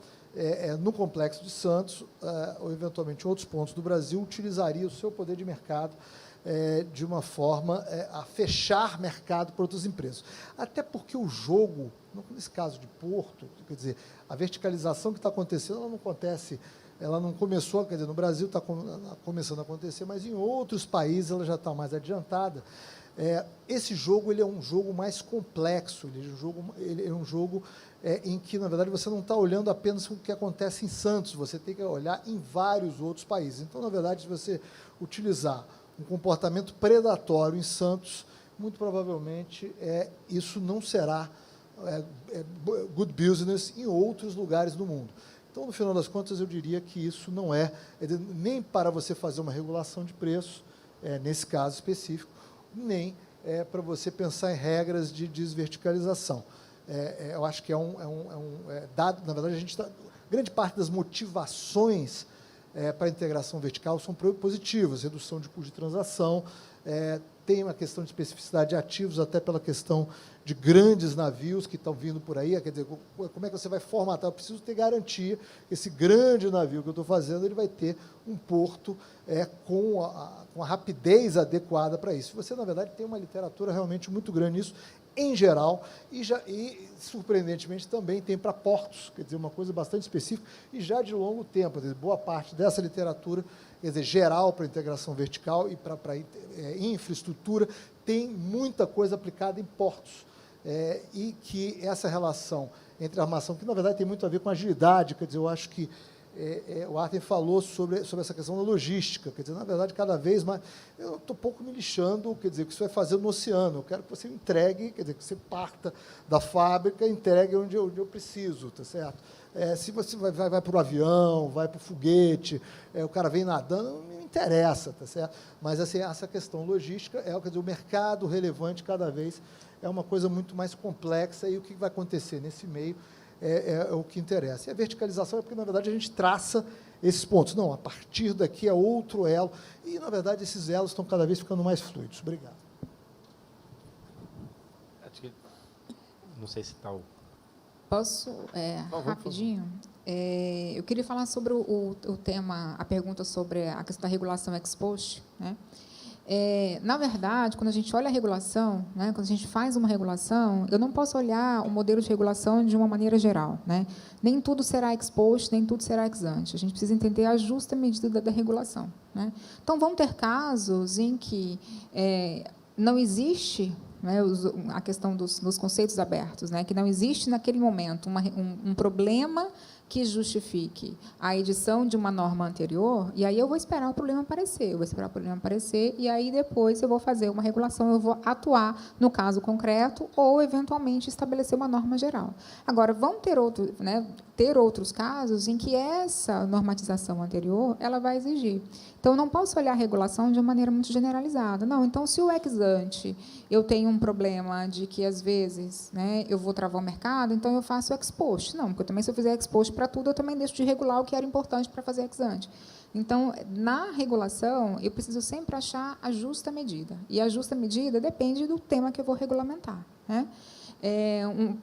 no Complexo de Santos, ou eventualmente em outros pontos do Brasil, utilizaria o seu poder de mercado de uma forma a fechar mercado para outras empresas. Até porque o jogo, nesse caso de Porto, quer dizer, a verticalização que está acontecendo, ela não começou, quer dizer, no Brasil está começando a acontecer, mas em outros países ela já está mais adiantada. Esse jogo ele é um jogo mais complexo, ele é um jogo em que, na verdade, você não está olhando apenas o que acontece em Santos, você tem que olhar em vários outros países. Então, na verdade, se você utilizar um comportamento predatório em Santos, muito provavelmente isso não será good business em outros lugares do mundo. Então, no final das contas, eu diria que isso não nem para você fazer uma regulação de preço, nesse caso específico, nem para você pensar em regras de desverticalização. Eu acho que dado, na verdade, grande parte das motivações para a integração vertical são positivas, redução de custo de transação, tem uma questão de especificidade de ativos, até pela questão de grandes navios que estão vindo por aí, quer dizer, como é que você vai formatar? Eu preciso ter garantia que esse grande navio que eu estou fazendo, ele vai ter um porto com a rapidez adequada para isso. Você, na verdade, tem uma literatura realmente muito grande nisso, em geral, e surpreendentemente, também tem para portos, quer dizer, uma coisa bastante específica, e já de longo tempo, quer dizer, boa parte dessa literatura, quer dizer, geral para integração vertical e para infraestrutura, tem muita coisa aplicada em portos, e que essa relação entre a armação, que na verdade tem muito a ver com agilidade, quer dizer, eu acho que o Artem falou sobre essa questão da logística, quer dizer, na verdade, cada vez mais, eu estou pouco me lixando, quer dizer, o que você vai fazer no oceano, eu quero que você entregue, quer dizer, que você parta da fábrica, entregue onde eu preciso, tá certo? Se você vai para o avião, vai para o foguete, o cara vem nadando, não me interessa, tá certo? Mas assim, essa questão logística, quer dizer, o mercado relevante cada vez é uma coisa muito mais complexa, e o que vai acontecer nesse meio é o que interessa. E a verticalização é porque, na verdade, a gente traça esses pontos. Não, a partir daqui é outro elo, e, na verdade, esses elos estão cada vez ficando mais fluidos. Obrigado. Não sei se está o... Posso, rapidinho? Eu queria falar sobre o tema, a pergunta sobre a questão da regulação ex post, né? Na verdade, quando a gente olha a regulação, né, quando a gente faz uma regulação, eu não posso olhar o modelo de regulação de uma maneira geral, né? Nem tudo será ex post, nem tudo será ex ante. A gente precisa entender a justa medida da regulação, né? Então, vão ter casos em que não existe, né, a questão dos conceitos abertos, né, que não existe naquele momento um problema que justifique a edição de uma norma anterior, e aí eu vou esperar o problema aparecer, e aí depois eu vou fazer uma regulação, eu vou atuar no caso concreto ou, eventualmente, estabelecer uma norma geral. Agora, vão ter outros casos em que essa normatização anterior ela vai exigir. Então, não posso olhar a regulação de uma maneira muito generalizada. Não, então, se o ex ante eu tenho um problema de que, às vezes, né, eu vou travar o mercado, então eu faço ex post. Não, porque também, se eu fizer ex post para tudo, eu também deixo de regular o que era importante para fazer ex ante. Então, na regulação, eu preciso sempre achar a justa medida. E a justa medida depende do tema que eu vou regulamentar, né?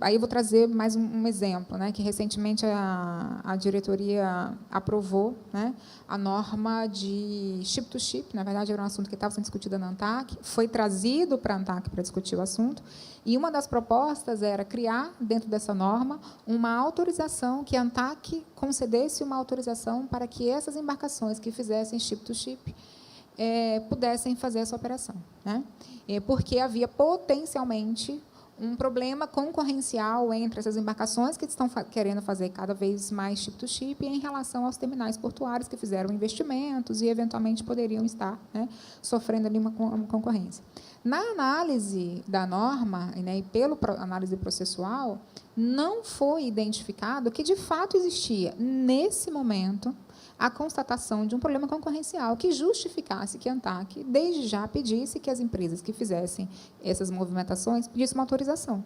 Aí eu vou trazer mais um exemplo, né, que recentemente a diretoria aprovou, né, a norma de chip-to-chip, na verdade era um assunto que estava sendo discutido na ANTAC, foi trazido para a ANTAC para discutir o assunto, e uma das propostas era criar, dentro dessa norma, uma autorização, que a ANTAC concedesse uma autorização para que essas embarcações que fizessem chip-to-chip pudessem fazer essa operação, né, porque havia potencialmente um problema concorrencial entre essas embarcações que estão querendo fazer cada vez mais chip-to-chip em relação aos terminais portuários que fizeram investimentos e, eventualmente, poderiam estar, né, sofrendo ali uma concorrência. Na análise da norma, né, e pela análise processual, não foi identificado que, de fato, existia, nesse momento, a constatação de um problema concorrencial que justificasse que a ANTAC, desde já, pedisse que as empresas que fizessem essas movimentações pedissem uma autorização.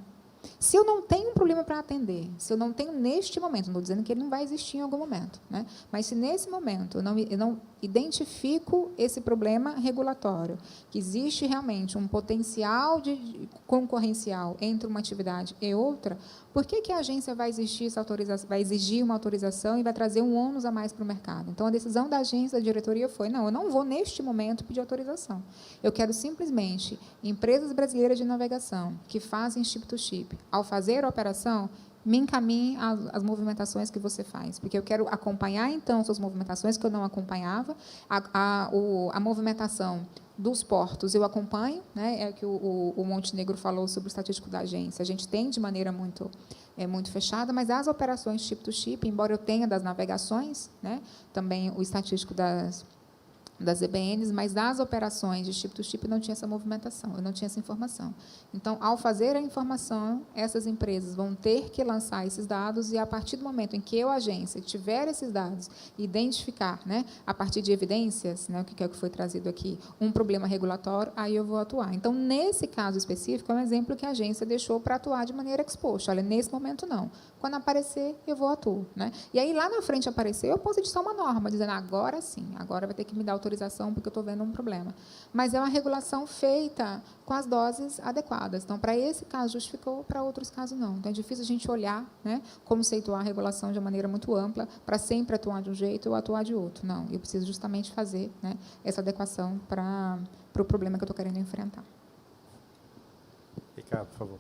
Se eu não tenho um problema para atender, se eu não tenho neste momento, não estou dizendo que ele não vai existir em algum momento, né? Mas se nesse momento eu não identifico esse problema regulatório, que existe realmente um potencial de concorrencial entre uma atividade e outra, por que a agência vai exigir uma autorização e vai trazer um ônus a mais para o mercado? Então, a decisão da agência, da diretoria, foi, não, eu não vou, neste momento, pedir autorização. Eu quero, simplesmente, empresas brasileiras de navegação que fazem chip-to-chip, ao fazer a operação, me encaminhe as movimentações que você faz, porque eu quero acompanhar, então, suas movimentações, que eu não acompanhava, a movimentação dos portos, eu acompanho, né, é que o Montenegro falou sobre o estatístico da agência, a gente tem de maneira muito fechada, mas as operações chip-to-chip, embora eu tenha das navegações, né, também o estatístico das EBNs, mas das operações de chip-to-chip não tinha essa movimentação, eu não tinha essa informação. Então, ao fazer a informação, essas empresas vão ter que lançar esses dados e, a partir do momento em que eu, agência, tiver esses dados, identificar, né, a partir de evidências, né, o que é que foi trazido aqui, um problema regulatório, aí eu vou atuar. Então, nesse caso específico, é um exemplo que a agência deixou para atuar de maneira exposta. Olha, nesse momento, não. Quando aparecer, eu vou atuar, né? E aí, lá na frente aparecer, eu posso editar uma norma, dizendo, agora sim, agora vai ter que me dar autorização, porque eu estou vendo um problema. Mas é uma regulação feita com as doses adequadas. Então, para esse caso justificou, para outros casos não. Então, é difícil a gente olhar, né, conceituar a regulação de uma maneira muito ampla, para sempre atuar de um jeito ou atuar de outro. Não, eu preciso justamente fazer, né, essa adequação para o problema que eu estou querendo enfrentar. Ricardo, por favor.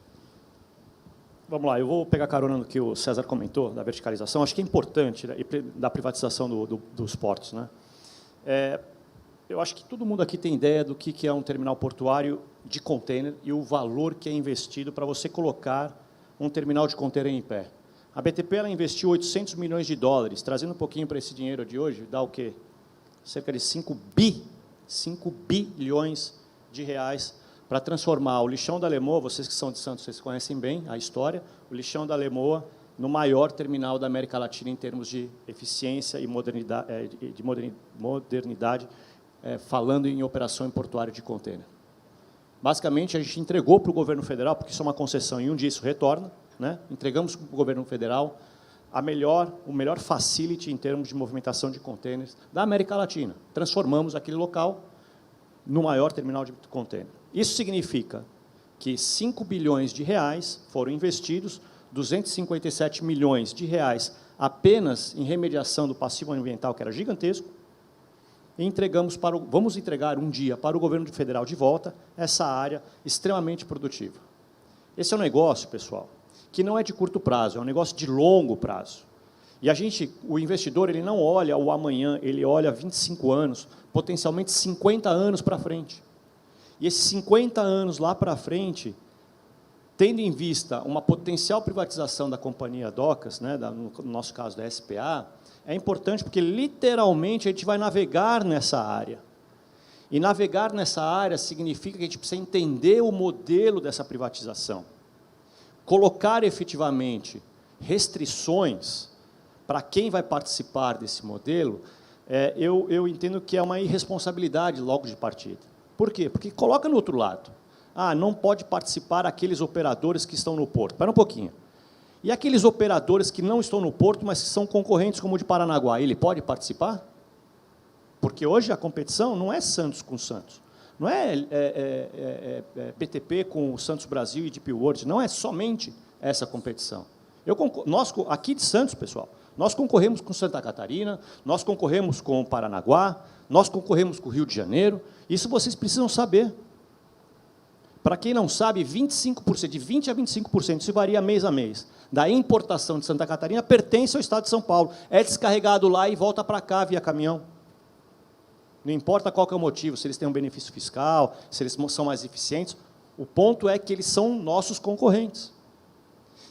Vamos lá, eu vou pegar carona no que o César comentou, da verticalização. Acho que é importante, né, da privatização dos portos, né? Eu acho que todo mundo aqui tem ideia do que é um terminal portuário de container e o valor que é investido para você colocar um terminal de container em pé. A BTP ela investiu 800 milhões de dólares, trazendo um pouquinho para esse dinheiro de hoje, dá o quê? Cerca de 5 bilhões de reais para transformar o lixão da Lemoa, vocês que são de Santos, vocês conhecem bem a história, o lixão da Lemoa no maior terminal da América Latina em termos de eficiência e modernidade, falando em operação em portuário de container. Basicamente, a gente entregou para o governo federal, porque isso é uma concessão e um dia isso retorna, né? Entregamos para o governo federal o melhor facility em termos de movimentação de containers da América Latina. Transformamos aquele local no maior terminal de container. Isso significa que 5 bilhões de reais foram investidos, 257 milhões de reais apenas em remediação do passivo ambiental, que era gigantesco, e vamos entregar um dia para o governo federal de volta essa área extremamente produtiva. Esse é um negócio, pessoal, que não é de curto prazo, é um negócio de longo prazo. E o investidor, ele não olha o amanhã, ele olha 25 anos, potencialmente 50 anos para frente. E esses 50 anos lá para frente, tendo em vista uma potencial privatização da companhia Docas, né, no nosso caso da SPA, é importante porque, literalmente, a gente vai navegar nessa área. E navegar nessa área significa que a gente precisa entender o modelo dessa privatização. Colocar, efetivamente, restrições para quem vai participar desse modelo, eu entendo que é uma irresponsabilidade logo de partida. Por quê? Porque coloca no outro lado. Não pode participar aqueles operadores que estão no porto. Espera um pouquinho. E aqueles operadores que não estão no porto, mas que são concorrentes, como o de Paranaguá, ele pode participar? Porque hoje a competição não é Santos com Santos. Não é BTP com o Santos Brasil e DP World. Não é somente essa competição. Nós, aqui de Santos, pessoal, nós concorremos com Santa Catarina, nós concorremos com Paranaguá, nós concorremos com o Rio de Janeiro. Isso vocês precisam saber. Para quem não sabe, 25%, de 20% a 25%, isso varia mês a mês, da importação de Santa Catarina pertence ao Estado de São Paulo. É descarregado lá e volta para cá via caminhão. Não importa qual que é o motivo, se eles têm um benefício fiscal, se eles são mais eficientes, o ponto é que eles são nossos concorrentes.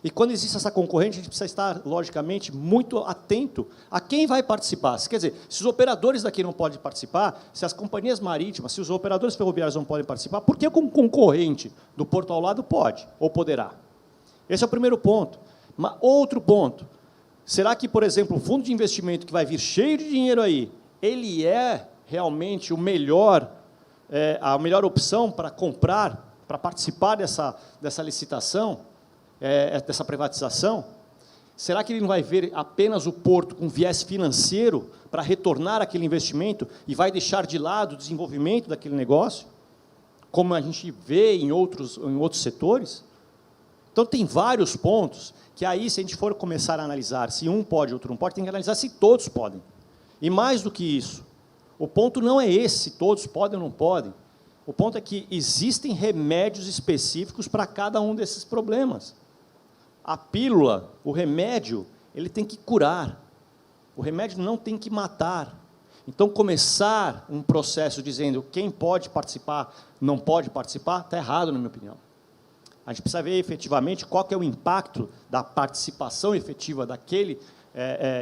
E quando existe essa concorrente, a gente precisa estar, logicamente, muito atento a quem vai participar. Quer dizer, se os operadores daqui não podem participar, se as companhias marítimas, se os operadores ferroviários não podem participar, por que um concorrente do porto ao lado pode ou poderá? Esse é o primeiro ponto. Mas outro ponto, será que, por exemplo, o fundo de investimento que vai vir cheio de dinheiro aí, ele é realmente a melhor opção para comprar, para participar dessa licitação? Dessa privatização? Será que ele não vai ver apenas o porto com viés financeiro para retornar aquele investimento e vai deixar de lado o desenvolvimento daquele negócio, como a gente vê em outros setores? Então, tem vários pontos que aí, se a gente for começar a analisar se um pode, outro não pode, tem que analisar se todos podem. E mais do que isso, o ponto não é esse, se todos podem ou não podem. O ponto é que existem remédios específicos para cada um desses problemas. A pílula, o remédio, ele tem que curar. O remédio não tem que matar. Então, começar um processo dizendo quem pode participar, não pode participar, está errado, na minha opinião. A gente precisa ver efetivamente qual que é o impacto da participação efetiva daquele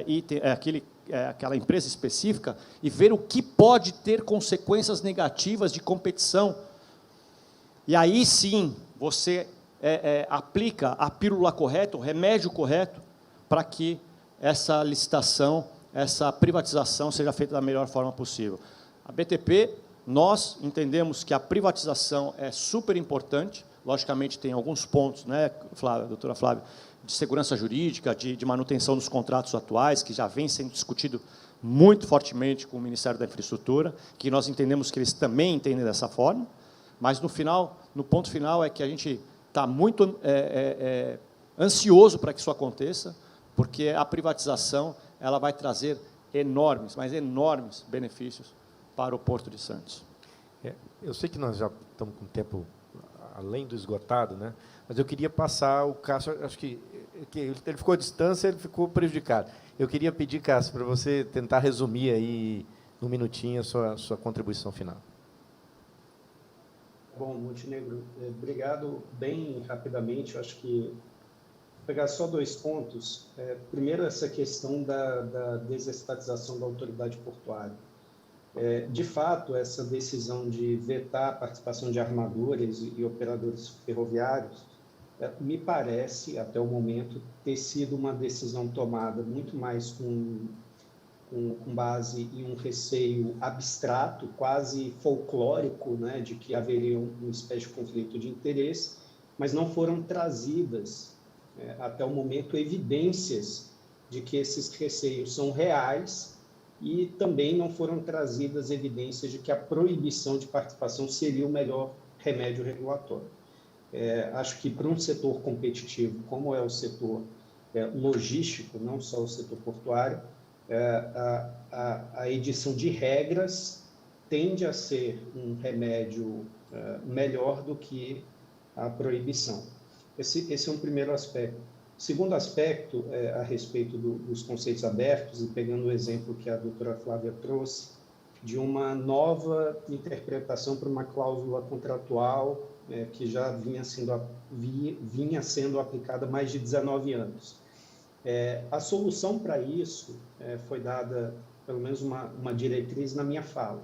item, aquela empresa específica, e ver o que pode ter consequências negativas de competição. E aí sim, você aplica a pílula correta, o remédio correto, para que essa licitação, essa privatização seja feita da melhor forma possível. A BTP, nós entendemos que a privatização é super importante, logicamente tem alguns pontos, né, doutora Flávia, de segurança jurídica, de manutenção dos contratos atuais, que já vem sendo discutido muito fortemente com o Ministério da Infraestrutura, que nós entendemos que eles também entendem dessa forma, mas no ponto final é que a gente está muito ansioso para que isso aconteça, porque a privatização ela vai trazer enormes, mas enormes benefícios para o Porto de Santos. Eu sei que nós já estamos com o tempo além do esgotado, né? Mas eu queria passar o Cássio, acho que ele ficou à distância, ele ficou prejudicado. Eu queria pedir, Cássio, para você tentar resumir aí, num minutinho, a sua contribuição final. Bom, Montenegro, obrigado. Bem rapidamente, eu acho que vou pegar só 2 pontos. Primeiro, essa questão da desestatização da autoridade portuária. De fato, essa decisão de vetar a participação de armadores e operadores ferroviários, me parece, até o momento, ter sido uma decisão tomada muito mais com base em um receio abstrato, quase folclórico, né, de que haveria uma espécie de conflito de interesse, mas não foram trazidas, até o momento, evidências de que esses receios são reais, e também não foram trazidas evidências de que a proibição de participação seria o melhor remédio regulatório. Acho que para um setor competitivo, como é o setor logístico, não só o setor portuário, a edição de regras tende a ser um remédio melhor do que a proibição. Esse é um primeiro aspecto. O segundo aspecto, a respeito dos conceitos abertos, e pegando o exemplo que a doutora Flávia trouxe, de uma nova interpretação para uma cláusula contratual que já vinha sendo aplicada há mais de 19 anos. A solução para isso foi dada, pelo menos uma diretriz na minha fala.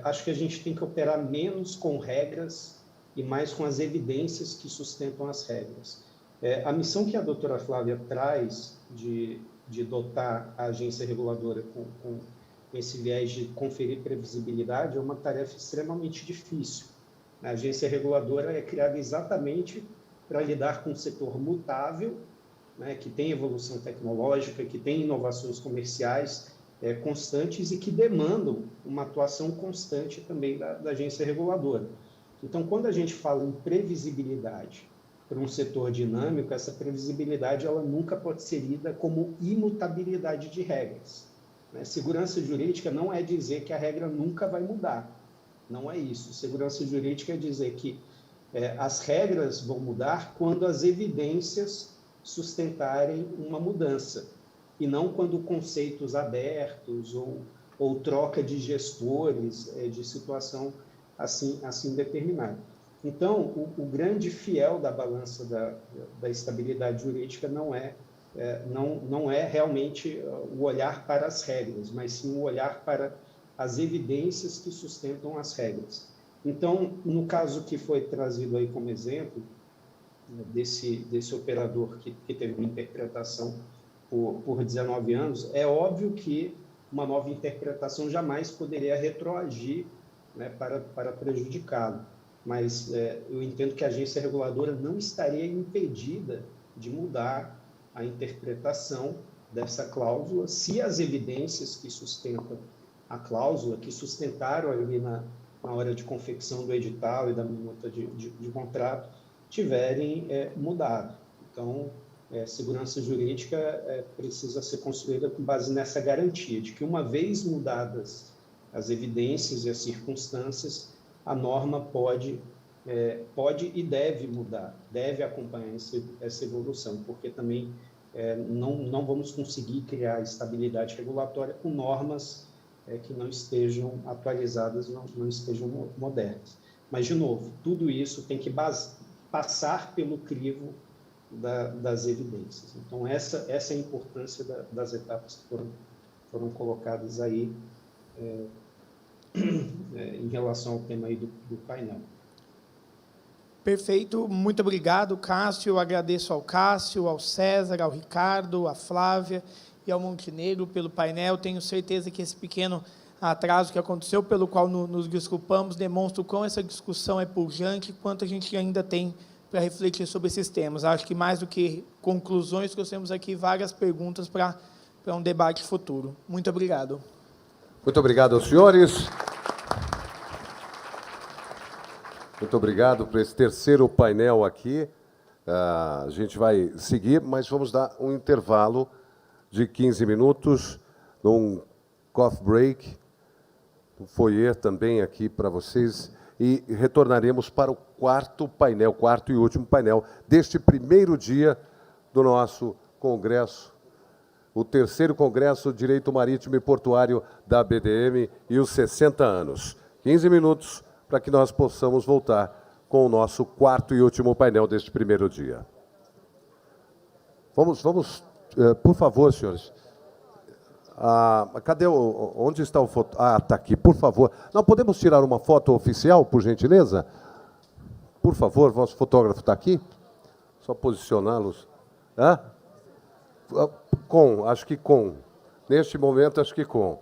Acho que a gente tem que operar menos com regras e mais com as evidências que sustentam as regras. A missão que a doutora Flávia traz de dotar a agência reguladora com esse viés de conferir previsibilidade é uma tarefa extremamente difícil. A agência reguladora é criada exatamente para lidar com um setor mutável, né, que tem evolução tecnológica, que tem inovações comerciais constantes e que demandam uma atuação constante também da agência reguladora. Então, quando a gente fala em previsibilidade para um setor dinâmico, essa previsibilidade ela nunca pode ser lida como imutabilidade de regras. Segurança jurídica não é dizer que a regra nunca vai mudar. Não é isso. Segurança jurídica é dizer que as regras vão mudar quando as evidências sustentarem uma mudança, e não quando conceitos abertos ou troca de gestores de situação assim determinada. Então, o grande fiel da balança da estabilidade jurídica não é realmente o olhar para as regras, mas sim o olhar para as evidências que sustentam as regras. Então, no caso que foi trazido aí como exemplo, desse operador que teve uma interpretação por 19 anos, é óbvio que uma nova interpretação jamais poderia retroagir, né, para prejudicá-lo. Mas eu entendo que a agência reguladora não estaria impedida de mudar a interpretação dessa cláusula se as evidências que sustentam a cláusula, que sustentaram ali na hora de confecção do edital e da minuta de contrato, tiverem mudado. Então, segurança jurídica precisa ser construída com base nessa garantia de que, uma vez mudadas as evidências e as circunstâncias, a norma pode e deve mudar, deve acompanhar essa evolução, porque também não vamos conseguir criar estabilidade regulatória com normas que não estejam atualizadas, não estejam modernas. Mas, de novo, tudo isso tem que passar pelo crivo das evidências. Então, essa é a importância das etapas que foram colocadas aí em relação ao tema aí do painel. Perfeito, muito obrigado, Cássio. Eu agradeço ao Cássio, ao César, ao Ricardo, à Flávia e ao Montenegro pelo painel. Tenho certeza que esse pequeno atraso que aconteceu, pelo qual nos desculpamos, demonstra o quão essa discussão é pujante e quanto a gente ainda tem para refletir sobre esses temas. Acho que, mais do que conclusões, trouxemos aqui várias perguntas para um debate futuro. Muito obrigado. Muito obrigado aos senhores. Muito obrigado por esse terceiro painel aqui. A gente vai seguir, mas vamos dar um intervalo de 15 minutos, num coffee break, um foyer também aqui para vocês, e retornaremos para o quarto e último painel deste primeiro dia do nosso congresso, o terceiro Congresso de Direito Marítimo e Portuário da BDM e os 60 anos. 15 minutos para que nós possamos voltar com o nosso quarto e último painel deste primeiro dia. Vamos, por favor, senhores. Cadê onde está o foto? Está aqui, por favor. Não podemos tirar uma foto oficial, por gentileza? Por favor, vosso fotógrafo está aqui? Só posicioná-los. Acho que com. Neste momento, acho que com.